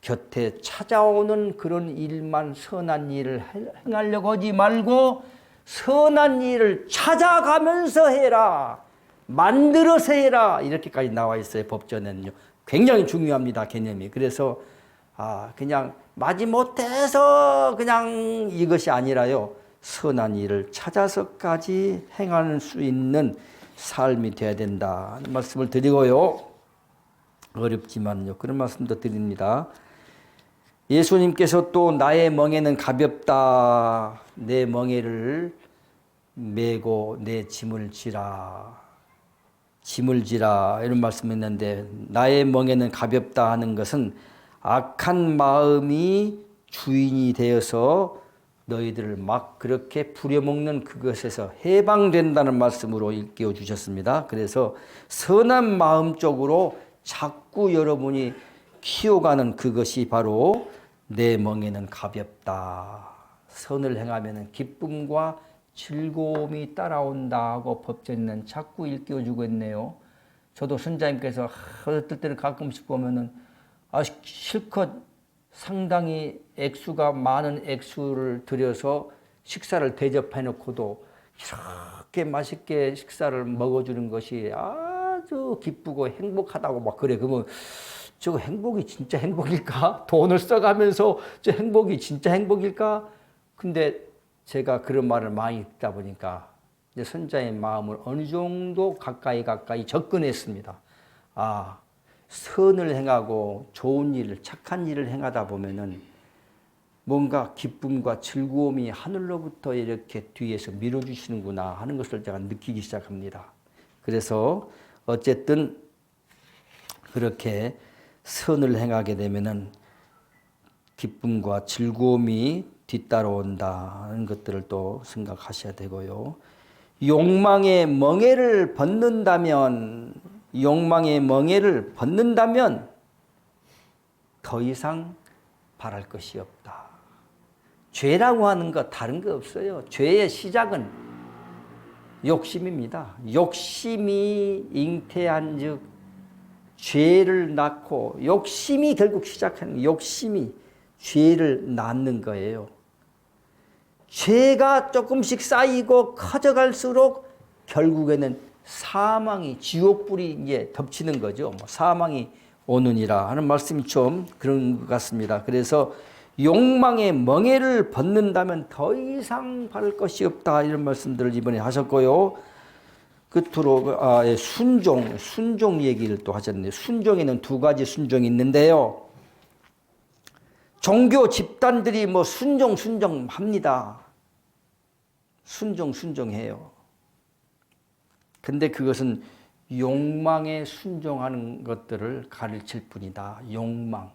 곁에 찾아오는 그런 일만 선한 일을 행하려고 하지 말고 선한 일을 찾아가면서 해라. 만들어서 해라. 이렇게까지 나와 있어요. 법전에는요. 굉장히 중요합니다. 개념이. 그래서 그냥 마지못해서 그냥 이것이 아니라요. 선한 일을 찾아서까지 행할 수 있는 삶이 되어야 된다는 말씀을 드리고요. 어렵지만요. 그런 말씀도 드립니다. 예수님께서 또 나의 멍에는 가볍다. 내 멍에를 메고 내 짐을 지라. 짐을 지라. 이런 말씀했는데, 나의 멍에는 가볍다 하는 것은 악한 마음이 주인이 되어서 너희들을 막 그렇게 부려먹는 그것에서 해방된다는 말씀으로 일깨워 주셨습니다. 그래서 선한 마음 쪽으로 자꾸 여러분이 키워가는 그것이 바로 내 멍에는 가볍다. 선을 행하면 기쁨과 즐거움이 따라온다고 법전에는 자꾸 일깨워주고 있네요. 저도 선자님께서 어떨 때는 가끔씩 보면은 실컷 상당히 액수가 많은 액수를 들여서 식사를 대접해 놓고도 이렇게 맛있게 식사를 먹어주는 것이 아주 기쁘고 행복하다고 막 그래. 그러면 저거 행복이 진짜 행복일까? 돈을 써가면서 저 행복이 진짜 행복일까? 근데 제가 그런 말을 많이 듣다 보니까 이제 선자의 마음을 어느 정도 가까이 접근했습니다. 선을 행하고 좋은 일을, 착한 일을 행하다 보면은 뭔가 기쁨과 즐거움이 하늘로부터 이렇게 뒤에서 밀어주시는구나 하는 것을 제가 느끼기 시작합니다. 그래서 어쨌든 그렇게 선을 행하게 되면은 기쁨과 즐거움이 뒤따라온다는 것들을 또 생각하셔야 되고요. 욕망의 멍에를 벗는다면 더 이상 바랄 것이 없다. 죄라고 하는 것 다른 거 없어요. 죄의 시작은 욕심입니다. 욕심이 잉태한 즉 죄를 낳고, 욕심이 결국 시작하는, 욕심이 죄를 낳는 거예요. 죄가 조금씩 쌓이고 커져갈수록 결국에는 사망이, 지옥불이 이제 덮치는 거죠. 사망이 오느니라 하는 말씀이 좀 그런 것 같습니다. 그래서 욕망의 멍에를 벗는다면 더 이상 바랄 것이 없다. 이런 말씀들을 이번에 하셨고요. 끝으로 순종 얘기를 또 하셨네요. 순종에는 두 가지 순종이 있는데요. 종교 집단들이 순종합니다. 순종해요. 근데 그것은 욕망에 순종하는 것들을 가르칠 뿐이다. 욕망,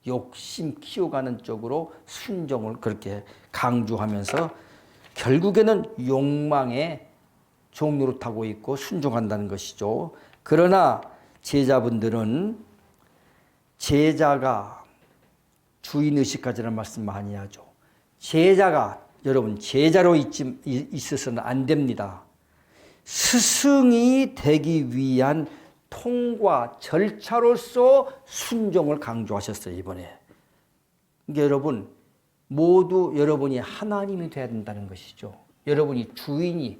욕심 키워가는 쪽으로 순종을 그렇게 강조하면서 결국에는 욕망의 종로를 타고 있고 순종한다는 것이죠. 그러나 제자분들은 제자가 주인의식까지는 말씀 많이 하죠. 제자가 여러분 제자로 있어서는 안 됩니다. 스승이 되기 위한 통과 절차로서 순종을 강조하셨어요. 이번에. 그러니까 여러분 모두 여러분이 하나님이 되어야 된다는 것이죠. 여러분이 주인이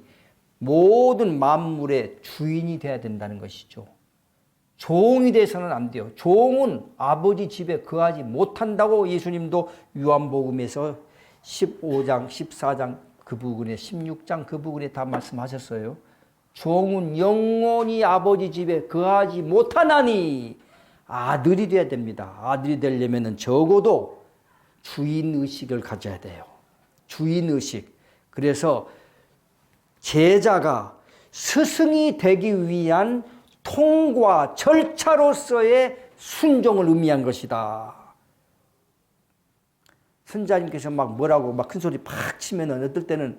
모든 만물의 주인이 되어야 된다는 것이죠. 종이 돼서는 안 돼요. 종은 아버지 집에 거하지 못한다고 예수님도 요한복음에서 15장, 14장 그 부분에 16장 그 부분에 다 말씀하셨어요. 종은 영원히 아버지 집에 거하지 못하나니 아들이 돼야 됩니다. 아들이 되려면 적어도 주인의식을 가져야 돼요. 주인의식. 그래서 제자가 스승이 되기 위한 통과 절차로서의 순종을 의미한 것이다. 선자님께서 막 뭐라고 막 큰 소리 팍 치면은 어떨 때는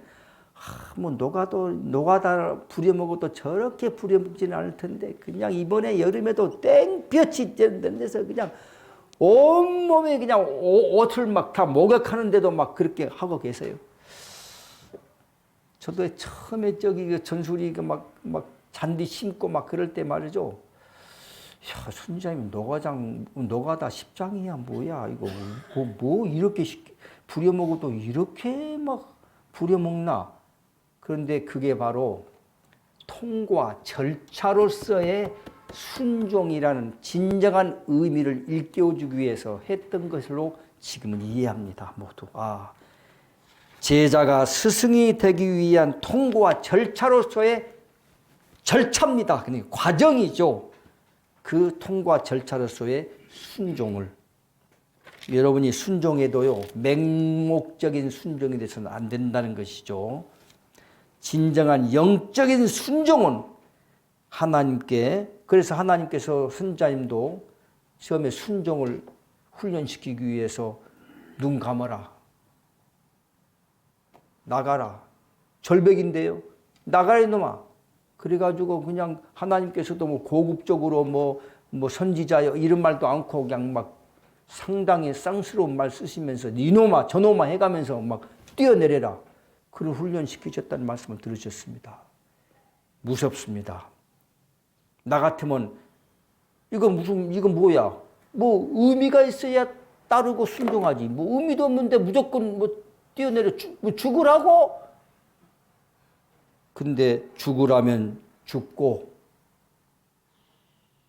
뭐 노가다 부려먹어도 저렇게 부려먹지는 않을 텐데 그냥 이번에 여름에도 땡볕이 쬐는 데서 그냥 온몸에 그냥 옷을 막 다 목욕하는데도 막 그렇게 하고 계세요. 저도 처음에 저기 전술이 막 잔디 심고 막 그럴 때 말이죠. 야, 선생님 노가다 10장이야 뭐야 이거 뭐 이렇게 부려먹어도 이렇게 막 부려먹나. 그런데 그게 바로 통과 절차로서의 순종이라는 진정한 의미를 일깨워주기 위해서 했던 것으로 지금은 이해합니다. 모두. 제자가 스승이 되기 위한 통과 절차로서의 절차입니다. 그러니까 과정이죠. 그 통과 절차로서의 순종을 여러분이 순종해도요 맹목적인 순종이 돼서는 안 된다는 것이죠. 진정한 영적인 순종은 하나님께, 그래서 하나님께서 선자님도 처음에 순종을 훈련시키기 위해서 눈 감아라, 나가라, 절벽인데요 나가라 이놈아. 그래가지고 그냥 하나님께서도 뭐 고급적으로 뭐 선지자여 이런 말도 않고 그냥 막 상당히 쌍스러운 말 쓰시면서 이놈아 저놈아 해가면서 막 뛰어내려라 그런 훈련시키셨다는 말씀을 들으셨습니다. 무섭습니다. 나 같으면 이건 뭐야? 뭐 의미가 있어야 따르고 순종하지. 뭐 의미도 없는데 무조건 뭐 뛰어내려 죽으라고? 근데 죽으라면 죽고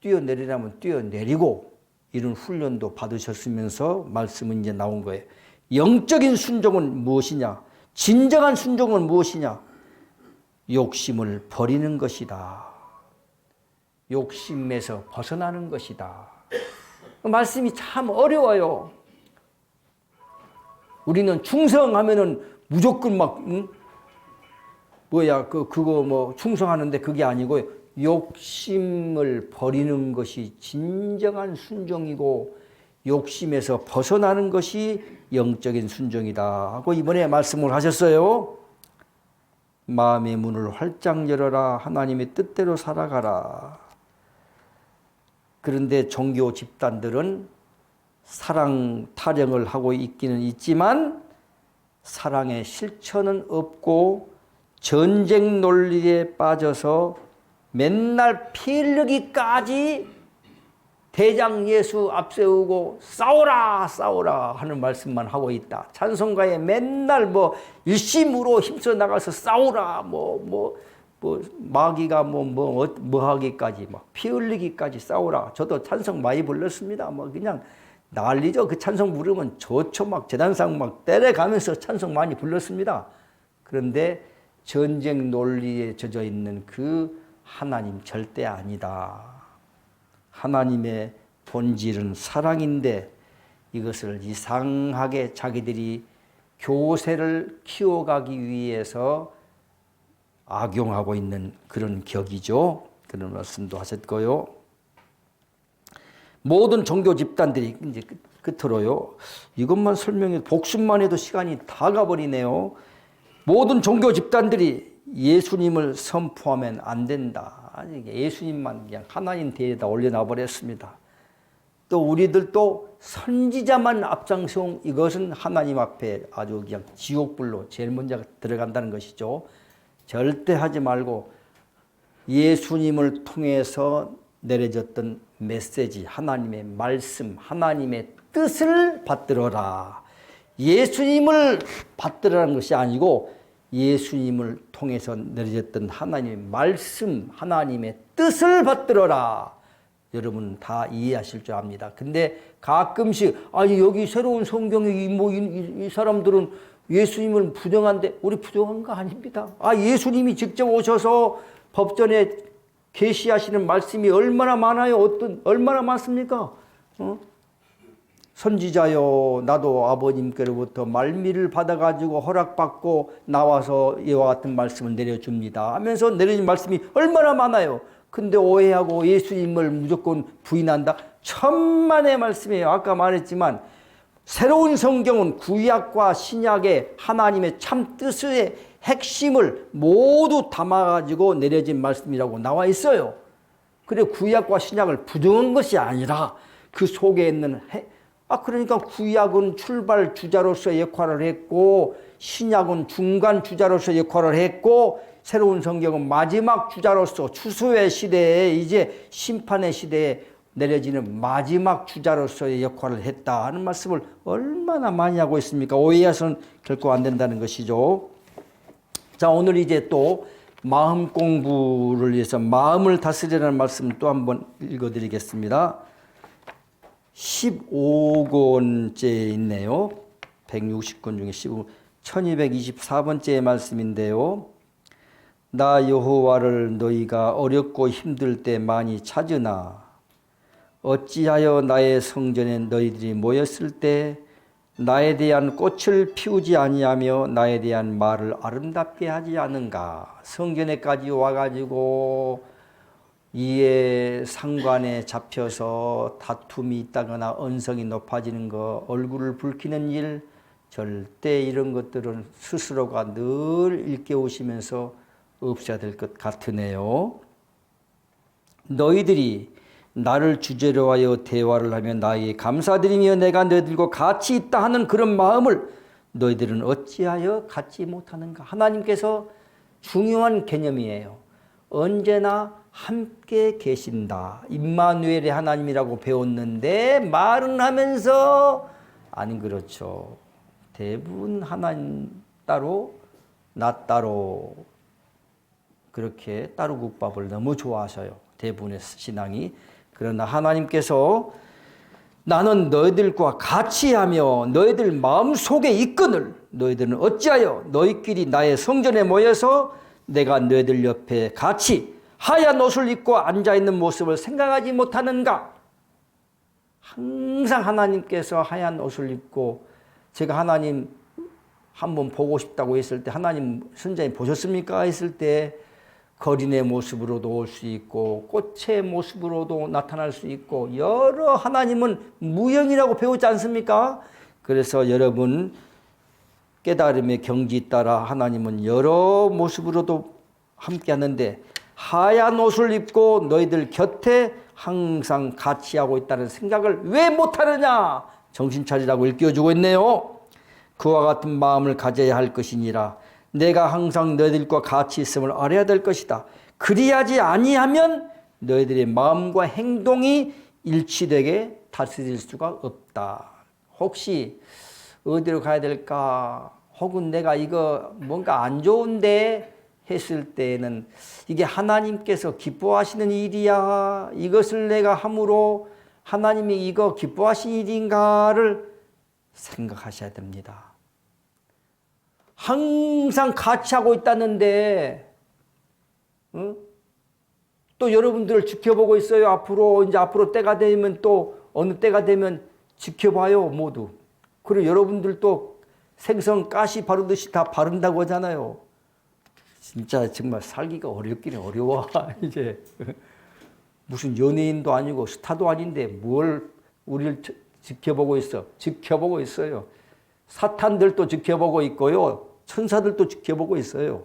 뛰어내리라면 뛰어내리고 이런 훈련도 받으셨으면서 말씀은 이제 나온 거예요. 영적인 순종은 무엇이냐? 진정한 순종은 무엇이냐? 욕심을 버리는 것이다. 욕심에서 벗어나는 것이다. 말씀이 참 어려워요. 우리는 충성하면은 무조건 막 그거 뭐 충성하는데 그게 아니고 욕심을 버리는 것이 진정한 순종이고 욕심에서 벗어나는 것이 영적인 순종이다 하고 이번에 말씀을 하셨어요. 마음의 문을 활짝 열어라. 하나님의 뜻대로 살아가라. 그런데 종교 집단들은 사랑 타령을 하고 있기는 있지만 사랑의 실천은 없고 전쟁 논리에 빠져서 맨날 피 흘리기까지 대장 예수 앞세우고 싸우라 하는 말씀만 하고 있다. 찬송가에 맨날 뭐 일심으로 힘써 나가서 싸우라 마귀가 뭐 하기까지 막 피 흘리기까지 싸우라. 저도 찬송 많이 불렀습니다. 뭐 그냥 난리죠. 그 찬송 부르면 좋죠. 막 재단상 막 때려가면서 찬송 많이 불렀습니다. 그런데 전쟁 논리에 젖어 있는 그 하나님 절대 아니다. 하나님의 본질은 사랑인데 이것을 이상하게 자기들이 교세를 키워가기 위해서 악용하고 있는 그런 격이죠. 그런 말씀도 하셨고요. 모든 종교 집단들이 이제 끝으로요. 이것만 설명해 복습만 해도 시간이 다 가버리네요. 모든 종교 집단들이 예수님을 선포하면 안 된다. 예수님만 그냥 하나님 대에다 올려놔 버렸습니다. 또 우리들도 선지자만 앞장서온 이것은 하나님 앞에 아주 그냥 지옥불로 제일 먼저 들어간다는 것이죠. 절대 하지 말고 예수님을 통해서 내려졌던 메시지, 하나님의 말씀, 하나님의 뜻을 받들어라. 예수님을 받들어라는 것이 아니고 예수님을 통해서 내려졌던 하나님의 말씀, 하나님의 뜻을 받들어라. 여러분 다 이해하실 줄 압니다. 근데 가끔씩 아니 여기 새로운 성경에 이 사람들은 예수님을 부정한데 우리 부정한 거 아닙니다. 예수님이 직접 오셔서 법전에 계시하시는 말씀이 얼마나 많아요. 얼마나 많습니까? 선지자요 나도 아버님께로부터 말미를 받아가지고 허락받고 나와서 이와 같은 말씀을 내려줍니다 하면서 내려진 말씀이 얼마나 많아요. 근데 오해하고 예수님을 무조건 부인한다. 천만의 말씀이에요. 아까 말했지만 새로운 성경은 구약과 신약의 하나님의 참 뜻의 핵심을 모두 담아가지고 내려진 말씀이라고 나와 있어요. 그래 구약과 신약을 부정한 것이 아니라 그 속에 있는 그러니까 구약은 출발 주자로서 역할을 했고 신약은 중간 주자로서 역할을 했고 새로운 성경은 마지막 주자로서 추수의 시대에 이제 심판의 시대에 내려지는 마지막 주자로서의 역할을 했다 하는 말씀을 얼마나 많이 하고 있습니까? 오해해서는 결코 안 된다는 것이죠. 자, 오늘 이제 또 마음 공부를 위해서 마음을 다스리라는 말씀 또 한번 읽어드리겠습니다. 15권째 있네요. 160권 중에 1224번째 말씀인데요. 나 여호와를 너희가 어렵고 힘들 때 많이 찾으나 어찌하여 나의 성전에 너희들이 모였을 때 나에 대한 꽃을 피우지 아니하며 나에 대한 말을 아름답게 하지 않은가. 성전에까지 와가지고 이에 상관에 잡혀서 다툼이 있다거나 언성이 높아지는 거, 얼굴을 붉히는 일, 절대 이런 것들은 스스로가 늘 일깨우시면서 없어야 될 것 같으네요. 너희들이 나를 주제로 하여 대화를 하며 나에게 감사드리며 내가 너희들과 같이 있다 하는 그런 마음을 너희들은 어찌하여 갖지 못하는가. 하나님께서 중요한 개념이에요. 언제나 함께 계신다. 임마누엘의 하나님이라고 배웠는데 말은 하면서 안 그렇죠. 대부분 하나님 따로 나 따로 그렇게 따로국밥을 너무 좋아하셔요. 대부분의 신앙이. 그러나 하나님께서 나는 너희들과 같이 하며 너희들 마음속에 있거늘 너희들은 어찌하여 너희끼리 나의 성전에 모여서 내가 너희들 옆에 같이 하얀 옷을 입고 앉아있는 모습을 생각하지 못하는가. 항상 하나님께서 하얀 옷을 입고 제가 하나님 한번 보고 싶다고 했을 때 하나님 선자님 보셨습니까? 했을 때 거린의 모습으로도 올 수 있고 꽃의 모습으로도 나타날 수 있고 여러 하나님은 무형이라고 배우지 않습니까? 그래서 여러분 깨달음의 경지 따라 하나님은 여러 모습으로도 함께 하는데 하얀 옷을 입고 너희들 곁에 항상 같이 하고 있다는 생각을 왜 못하느냐? 정신 차리라고 일깨워주고 있네요. 그와 같은 마음을 가져야 할 것이니라. 내가 항상 너희들과 같이 있음을 알아야 될 것이다. 그리하지 아니하면 너희들의 마음과 행동이 일치되게 다스릴 수가 없다. 혹시 어디로 가야 될까? 혹은 내가 이거 뭔가 안 좋은데 했을 때에는 이게 하나님께서 기뻐하시는 일이야? 이것을 내가 함으로 하나님이 이거 기뻐하신 일인가를 생각하셔야 됩니다. 항상 같이 하고 있다는데 또 여러분들을 지켜보고 있어요. 앞으로 때가 되면 또 어느 때가 되면 지켜봐요 모두. 그리고 여러분들도 생선 가시 바르듯이 다 바른다고 하잖아요. 진짜 정말 살기가 어렵긴 어려워. 이제 무슨 연예인도 아니고 스타도 아닌데 뭘 우리를 지켜보고 있어. 지켜보고 있어요. 사탄들도 지켜보고 있고요. 천사들도 지켜보고 있어요.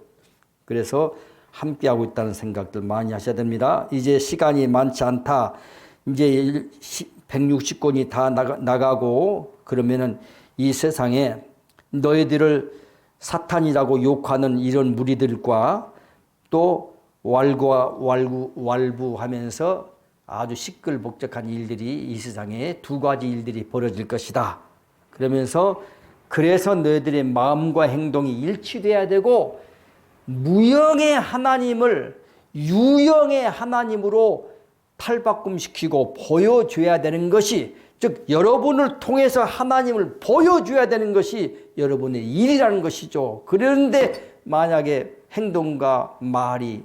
그래서 함께하고 있다는 생각들 많이 하셔야 됩니다. 이제 시간이 많지 않다. 이제 160권이 다 나가고 그러면은 이 세상에 너희들을 사탄이라고 욕하는 이런 무리들과 또 왈부하면서 아주 시끌벅적한 일들이 이 세상에 두 가지 일들이 벌어질 것이다. 그러면서 그래서 너희들의 마음과 행동이 일치돼야 되고 무형의 하나님을 유형의 하나님으로 탈바꿈시키고 보여줘야 되는 것이, 즉 여러분을 통해서 하나님을 보여줘야 되는 것이 여러분의 일이라는 것이죠. 그런데 만약에 행동과 말이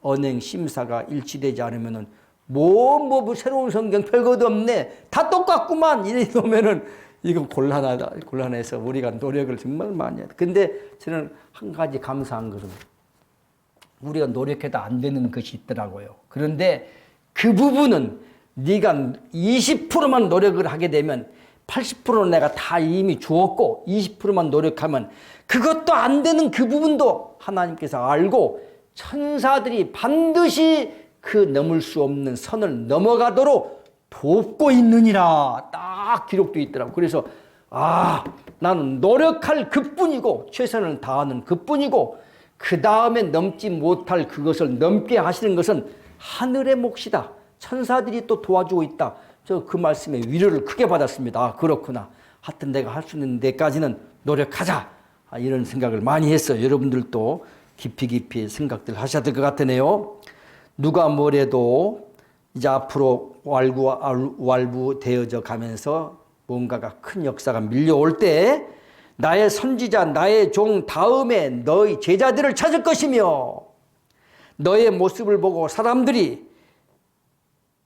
언행 심사가 일치되지 않으면은 뭐 새로운 성경 별것도 없네, 다 똑같구만 이래 놓으면은 이건 곤란해서 우리가 노력을 정말 많이 해야 돼. 근데 저는 한 가지 감사한 것은 우리가 노력해도 안 되는 것이 있더라고요. 그런데 그 부분은 네가 20%만 노력을 하게 되면 80%는 내가 다 이미 주었고 20%만 노력하면 그것도 안 되는 그 부분도 하나님께서 알고 천사들이 반드시 그 넘을 수 없는 선을 넘어가도록 돕고 있느니라 딱 기록되어 있더라고요. 그래서 나는 노력할 그뿐이고 최선을 다하는 그뿐이고 그 다음에 넘지 못할 그것을 넘게 하시는 것은 하늘의 몫이다. 천사들이 또 도와주고 있다. 저 그 말씀에 위로를 크게 받았습니다. 그렇구나. 하여튼 내가 할 수 있는 데까지는 노력하자. 이런 생각을 많이 했어요. 여러분들도 깊이 생각들 하셔야 될 것 같으네요. 누가 뭐래도 이제 앞으로 왈부되어져 가면서 뭔가가 큰 역사가 밀려올 때 나의 선지자, 나의 종 다음에 너희 제자들을 찾을 것이며 너의 모습을 보고 사람들이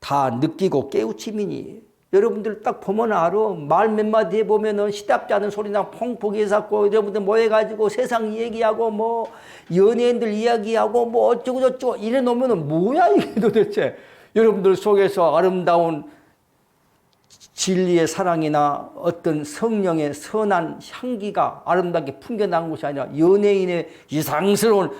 다 느끼고 깨우침이니. 여러분들 딱 보면 알아. 말 몇 마디 해보면은 시답지 않은 소리나 펑펑 해갖고 여러분들 모여가지고 세상 얘기하고 뭐 연예인들 이야기하고 뭐 어쩌고저쩌고 이래 놓으면은 뭐야 이게 도대체. 여러분들 속에서 아름다운 진리의 사랑이나 어떤 성령의 선한 향기가 아름답게 풍겨나는 것이 아니라 연예인의 이상스러운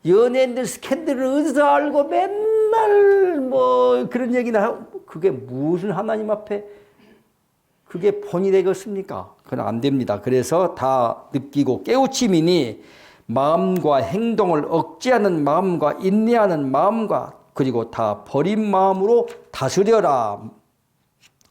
연예인들 스캔들을 어디서 알고 맨날 뭐 그런 얘기나 하고 그게 무슨 하나님 앞에 그게 본이 되겠습니까? 그건 안 됩니다. 그래서 다 느끼고 깨우침이니 마음과 행동을 억제하는 마음과 인내하는 마음과 그리고 다 버린 마음으로 다스려라.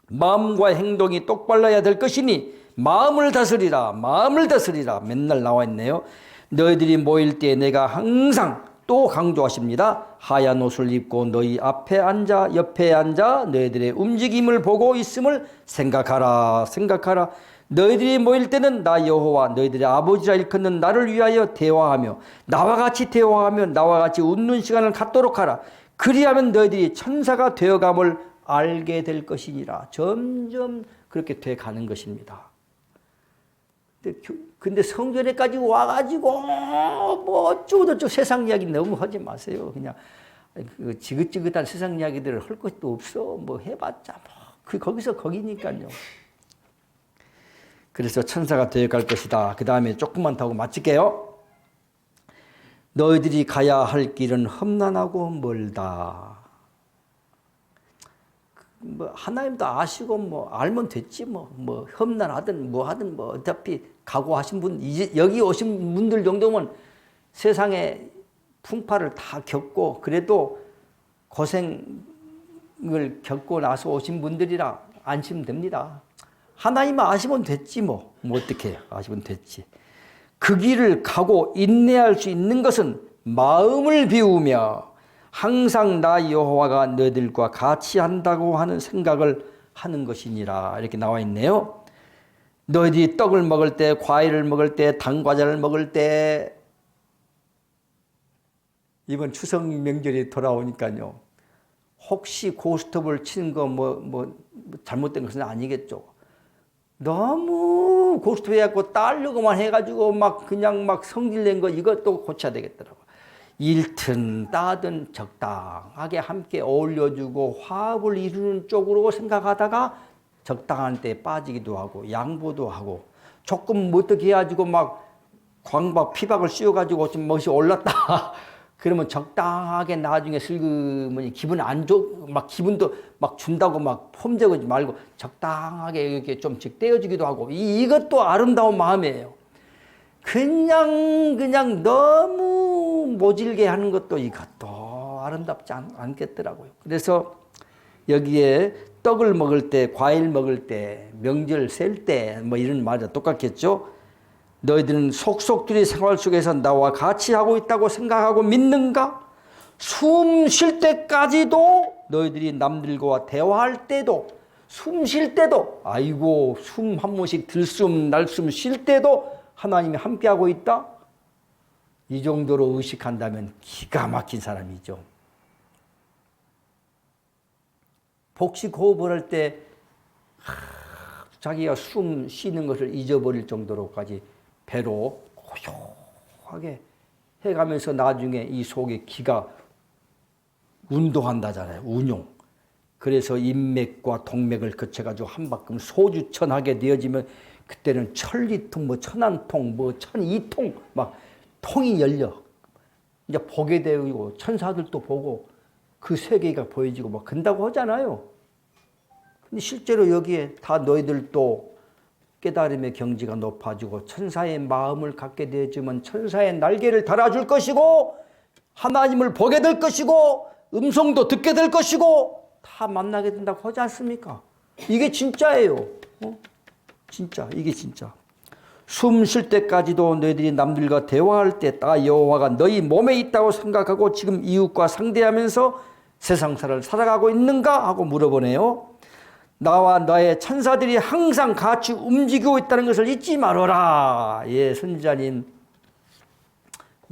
마음과 행동이 똑발라야 될 것이니 마음을 다스리라. 마음을 다스리라. 맨날 나와 있네요. 너희들이 모일 때 내가 항상 또 강조하십니다. 하얀 옷을 입고 너희 앞에 앉아 옆에 앉아 너희들의 움직임을 보고 있음을 생각하라. 생각하라. 너희들이 모일 때는 나 여호와 너희들의 아버지라 일컫는 나를 위하여 대화하며 나와 같이 대화하며 나와 같이 웃는 시간을 갖도록 하라. 그리하면 너희들이 천사가 되어감을 알게 될 것이니라. 점점 그렇게 돼가는 것입니다. 근데 성전에까지 와가지고 뭐 어쩌고저쩌고 세상 이야기 너무 하지 마세요. 그냥 그 지긋지긋한 세상 이야기들을 할 것도 없어. 뭐 해봤자 뭐 거기서 거기니까요. 그래서 천사가 되어갈 것이다. 그 다음에 조금만 더 하고 마칠게요. 너희들이 가야 할 길은 험난하고 멀다. 뭐 하나님도 아시고 뭐 알면 됐지 뭐 험난하든 뭐 하든 뭐 어차피 각오하신 분 이제 여기 오신 분들 정도면 세상에 풍파를 다 겪고 그래도 고생을 겪고 나서 오신 분들이라 안심됩니다. 하나님은 아시면 됐지 뭐 어떻게 아시면 됐지. 그 길을 가고 인내할 수 있는 것은 마음을 비우며 항상 나 여호와가 너희들과 같이 한다고 하는 생각을 하는 것이니라. 이렇게 나와 있네요. 너희들이 떡을 먹을 때, 과일을 먹을 때, 당과자를 먹을 때, 이번 추석 명절이 돌아오니까요. 혹시 고스톱을 치는 거 뭐 잘못된 것은 아니겠죠. 너무 고스톱 해갖고 따려고만 해가지고 막 그냥 막 성질낸 거 이것도 고쳐야 되겠더라고. 일튼 따든 적당하게 함께 어울려주고 화합을 이루는 쪽으로 생각하다가 적당한 때 빠지기도 하고 양보도 하고 조금 어떻게 해가지고 막 광박 피박을 씌워가지고 좀 멋이 올랐다 그러면 적당하게 나중에 슬그머니 기분 안 막 기분도 막 준다고 막 폼적이지 말고 적당하게 이렇게 좀씩 떼어주기도 하고 이것도 아름다운 마음이에요. 그냥 너무 모질게 하는 것도 이것도 아름답지 않겠더라고요. 그래서 여기에 떡을 먹을 때, 과일 먹을 때, 명절 셀 때 뭐 이런 말이 똑같겠죠. 너희들은 속속들이 생활 속에서 나와 같이 하고 있다고 생각하고 믿는가? 숨 쉴 때까지도 너희들이 남들과 대화할 때도 숨 쉴 때도 아이고 숨 한 번씩 들숨 날숨 쉴 때도 하나님이 함께하고 있다? 이 정도로 의식한다면 기가 막힌 사람이죠. 복식 호흡을 할 때 자기가 숨 쉬는 것을 잊어버릴 정도로까지 배로 고요하게 해가면서 나중에 이 속에 기가 운동한다잖아요. 운용. 그래서 인맥과 동맥을 거쳐가지고 한 바퀴 소주천하게 되어지면 그때는 천리통, 뭐 천안통, 뭐 천이통 막 통이 열려. 이제 보게 되고 천사들도 보고 그 세계가 보여지고 막 그런다고 하잖아요. 근데 실제로 여기에 다 너희들도 깨달음의 경지가 높아지고 천사의 마음을 갖게 되지만 천사의 날개를 달아줄 것이고 하나님을 보게 될 것이고 음성도 듣게 될 것이고 다 만나게 된다고 하지 않습니까? 이게 진짜예요. 진짜 이게 진짜. 숨 쉴 때까지도 너희들이 남들과 대화할 때 나 여호와가 너희 몸에 있다고 생각하고 지금 이웃과 상대하면서 세상사를 살아가고 있는가 하고 물어보네요. 나와 너의 천사들이 항상 같이 움직이고 있다는 것을 잊지 말아라. 예, 선지자님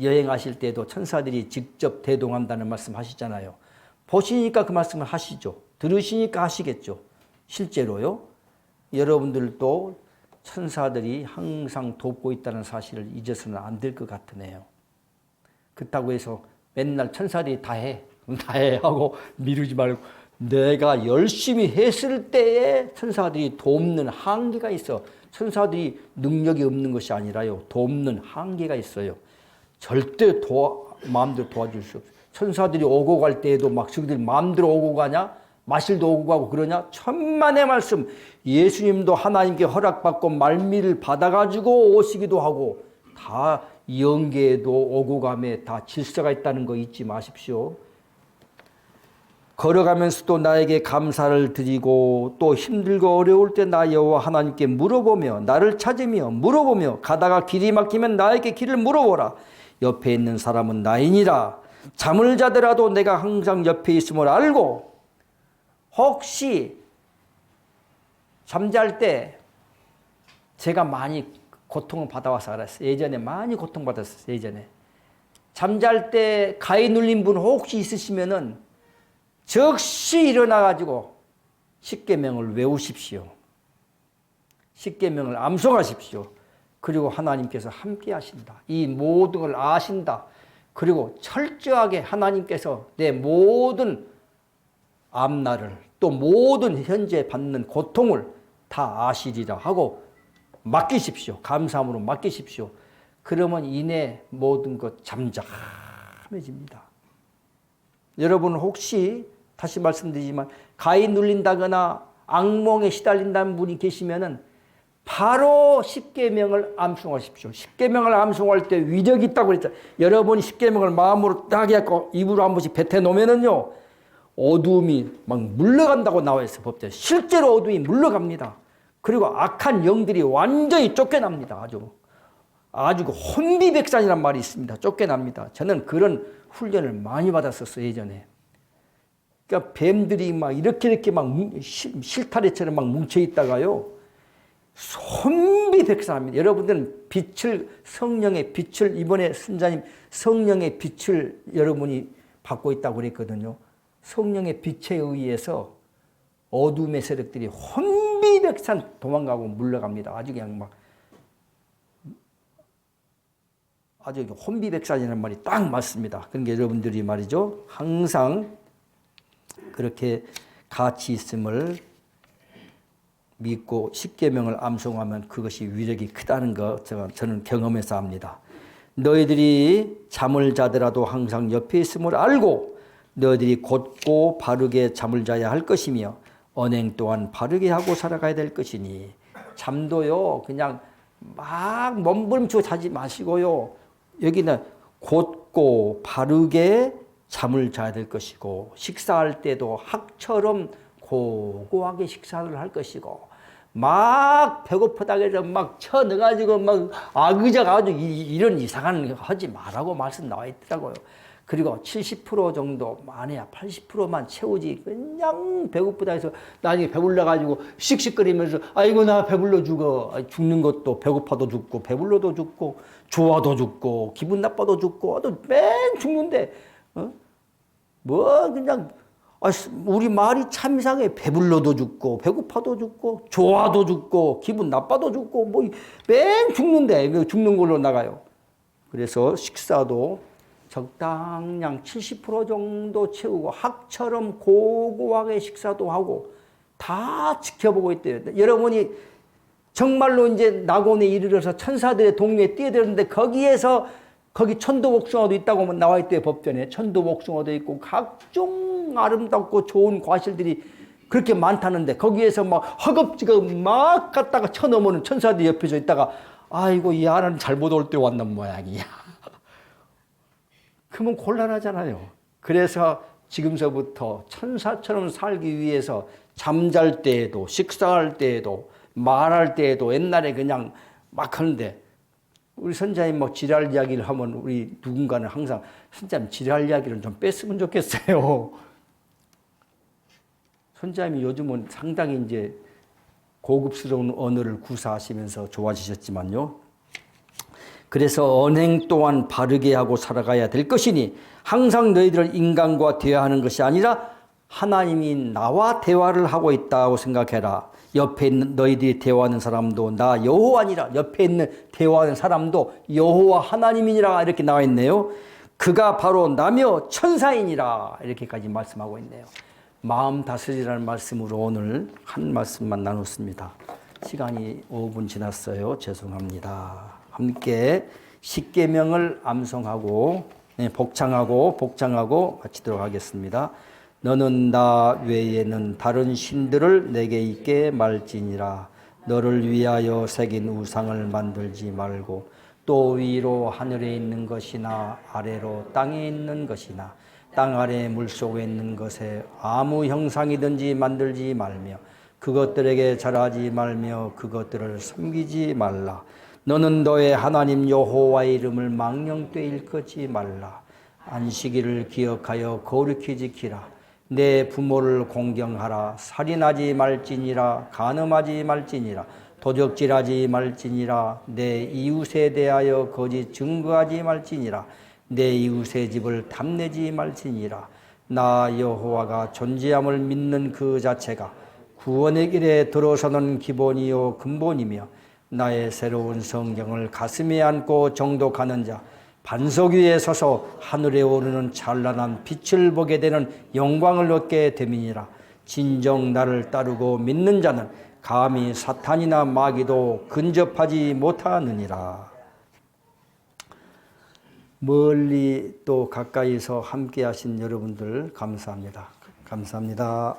여행하실 때도 천사들이 직접 대동한다는 말씀 하시잖아요. 보시니까 그 말씀을 하시죠. 들으시니까 하시겠죠. 실제로요. 여러분들도 천사들이 항상 돕고 있다는 사실을 잊어서는 안 될 것 같으네요. 그렇다고 해서 맨날 천사들이 다 해 하고 미루지 말고 내가 열심히 했을 때에 천사들이 돕는 한계가 있어. 천사들이 능력이 없는 것이 아니라요. 돕는 한계가 있어요. 절대 마음대로 도와줄 수 없어요. 천사들이 오고 갈 때에도 막 저기들 마음대로 오고 가냐? 마실도 오고 가고 그러냐? 천만의 말씀. 예수님도 하나님께 허락받고 말미를 받아가지고 오시기도 하고 다 영계에도 오고 감에 다 질서가 있다는 거 잊지 마십시오. 걸어가면서도 나에게 감사를 드리고 또 힘들고 어려울 때 나 여호와 하나님께 물어보며 나를 찾으며 물어보며 가다가 길이 막히면 나에게 길을 물어보라. 옆에 있는 사람은 나이니라. 잠을 자더라도 내가 항상 옆에 있음을 알고 혹시 잠잘 때 제가 많이 고통을 받아와서 알았어요. 예전에 많이 고통받았어요. 예전에 잠잘 때 가위 눌린 분 혹시 있으시면은 즉시 일어나가지고 십계명을 외우십시오. 십계명을 암송하십시오. 그리고 하나님께서 함께 하신다. 이 모든 걸 아신다. 그리고 철저하게 하나님께서 내 모든 앞날을 또 모든 현재 받는 고통을 다 아시리라 하고 맡기십시오. 감사함으로 맡기십시오. 그러면 이내 모든 것 잠잠해집니다. 여러분 혹시 다시 말씀드리지만 가위 눌린다거나 악몽에 시달린다는 분이 계시면은 바로 십계명을 암송하십시오. 십계명을 암송할 때 위력이 있다고 그랬죠. 여러분이 십계명을 마음으로 딱 해갖고 입으로 한 번씩 뱉어 놓으면은요 어두움이 막 물러간다고 나와 있어 법대로. 실제로 어두움이 물러갑니다. 그리고 악한 영들이 완전히 쫓겨납니다. 아주 혼비백산이란 말이 있습니다. 쫓겨납니다. 저는 그런 훈련을 많이 받았었어요, 예전에. 그러니까 뱀들이 막 이렇게 막 실타래처럼 막 뭉쳐 있다가요. 혼비백산합니다. 여러분들은 성령의 빛을 이번에 선자님 성령의 빛을 여러분이 받고 있다고 그랬거든요. 성령의 빛에 의해서 어둠의 세력들이 혼비백산 도망가고 물러갑니다. 아주 그냥 막 아주 혼비백산이라는 말이 딱 맞습니다. 그러니까 여러분들이 말이죠. 항상 그렇게 가치 있음을 믿고 십계명을 암송하면 그것이 위력이 크다는 것 저는 경험해서 압니다. 너희들이 잠을 자더라도 항상 옆에 있음을 알고 너희들이 곧고 바르게 잠을 자야 할 것이며 언행 또한 바르게 하고 살아가야 될 것이니 잠도요 그냥 막 몸부림치고 자지 마시고요. 여기는 곧고 바르게 잠을 자야 될 것이고 식사할 때도 학처럼 고고하게 식사를 할 것이고 막 배고프다고 해서 막 쳐넣어가지고 막 아그져가지고 이런 이상한 거 하지 말라고 말씀 나와 있더라고요. 그리고 70% 정도 많아야 80%만 채우지 그냥 배고프다 해서 나중에 배불러가지고 씩씩거리면서 아이고 나 배불러 죽어. 죽는 것도 배고파도 죽고 배불러도 죽고 좋아도 죽고 기분 나빠도 죽고 또 맨 죽는데 뭐 그냥 우리 말이 참 이상해. 배불러도 죽고 배고파도 죽고 좋아도 죽고 기분 나빠도 죽고 뭐 맨 죽는데 죽는 걸로 나가요. 그래서 식사도 적당량 70% 정도 채우고 학처럼 고고하게 식사도 하고 다 지켜보고 있대요. 여러분이 정말로 이제 낙원에 이르러서 천사들의 동료에 뛰어들었는데 거기 천도복숭아도 있다고 나와 있대요. 법전에 천도복숭아도 있고 각종 아름답고 좋은 과실들이 그렇게 많다는데 거기에서 막 허겁지겁 막 갔다가 쳐넘어오는 천사들이 옆에서 있다가 아이고 이 하나는 잘못 올 때 왔는 모양이야. 그러면 곤란하잖아요. 그래서 지금서부터 천사처럼 살기 위해서 잠잘 때에도 식사할 때에도 말할 때에도 옛날에 그냥 막 하는데 우리 선자님 뭐 지랄 이야기를 하면 우리 누군가는 항상 선자님 지랄 이야기를 좀 뺐으면 좋겠어요. 선자님이 요즘은 상당히 이제 고급스러운 언어를 구사하시면서 좋아지셨지만요. 그래서 언행 또한 바르게 하고 살아가야 될 것이니 항상 너희들은 인간과 대화하는 것이 아니라 하나님이 나와 대화를 하고 있다고 생각해라. 옆에 있는 너희들이 대화하는 사람도 나 여호와니라. 옆에 있는 대화하는 사람도 여호와 하나님이니라 이렇게 나와 있네요. 그가 바로 나며 천사이니라 이렇게까지 말씀하고 있네요. 마음 다스리라는 말씀으로 오늘 한 말씀만 나눴습니다. 시간이 5분 지났어요. 죄송합니다. 함께 십계명을 암송하고 복창하고 마치도록 하겠습니다. 너는 나 외에는 다른 신들을 내게 있게 말지니라. 너를 위하여 새긴 우상을 만들지 말고 또 위로 하늘에 있는 것이나 아래로 땅에 있는 것이나 땅 아래 물속에 있는 것에 아무 형상이든지 만들지 말며 그것들에게 절하지 말며 그것들을 섬기지 말라. 너는 너의 하나님 여호와의 이름을 망령되이 일컫지 말라. 안식일을 기억하여 거룩히 지키라. 내 부모를 공경하라. 살인하지 말지니라. 간음하지 말지니라. 도적질하지 말지니라. 내 이웃에 대하여 거짓 증거하지 말지니라. 내 이웃의 집을 탐내지 말지니라. 나 여호와가 존재함을 믿는 그 자체가 구원의 길에 들어서는 기본이요 근본이며 나의 새로운 성경을 가슴에 안고 정독하는 자 반석 위에 서서 하늘에 오르는 찬란한 빛을 보게 되는 영광을 얻게 됨이니라. 진정 나를 따르고 믿는 자는 감히 사탄이나 마귀도 근접하지 못하느니라. 멀리 또 가까이서 함께 하신 여러분들 감사합니다. 감사합니다.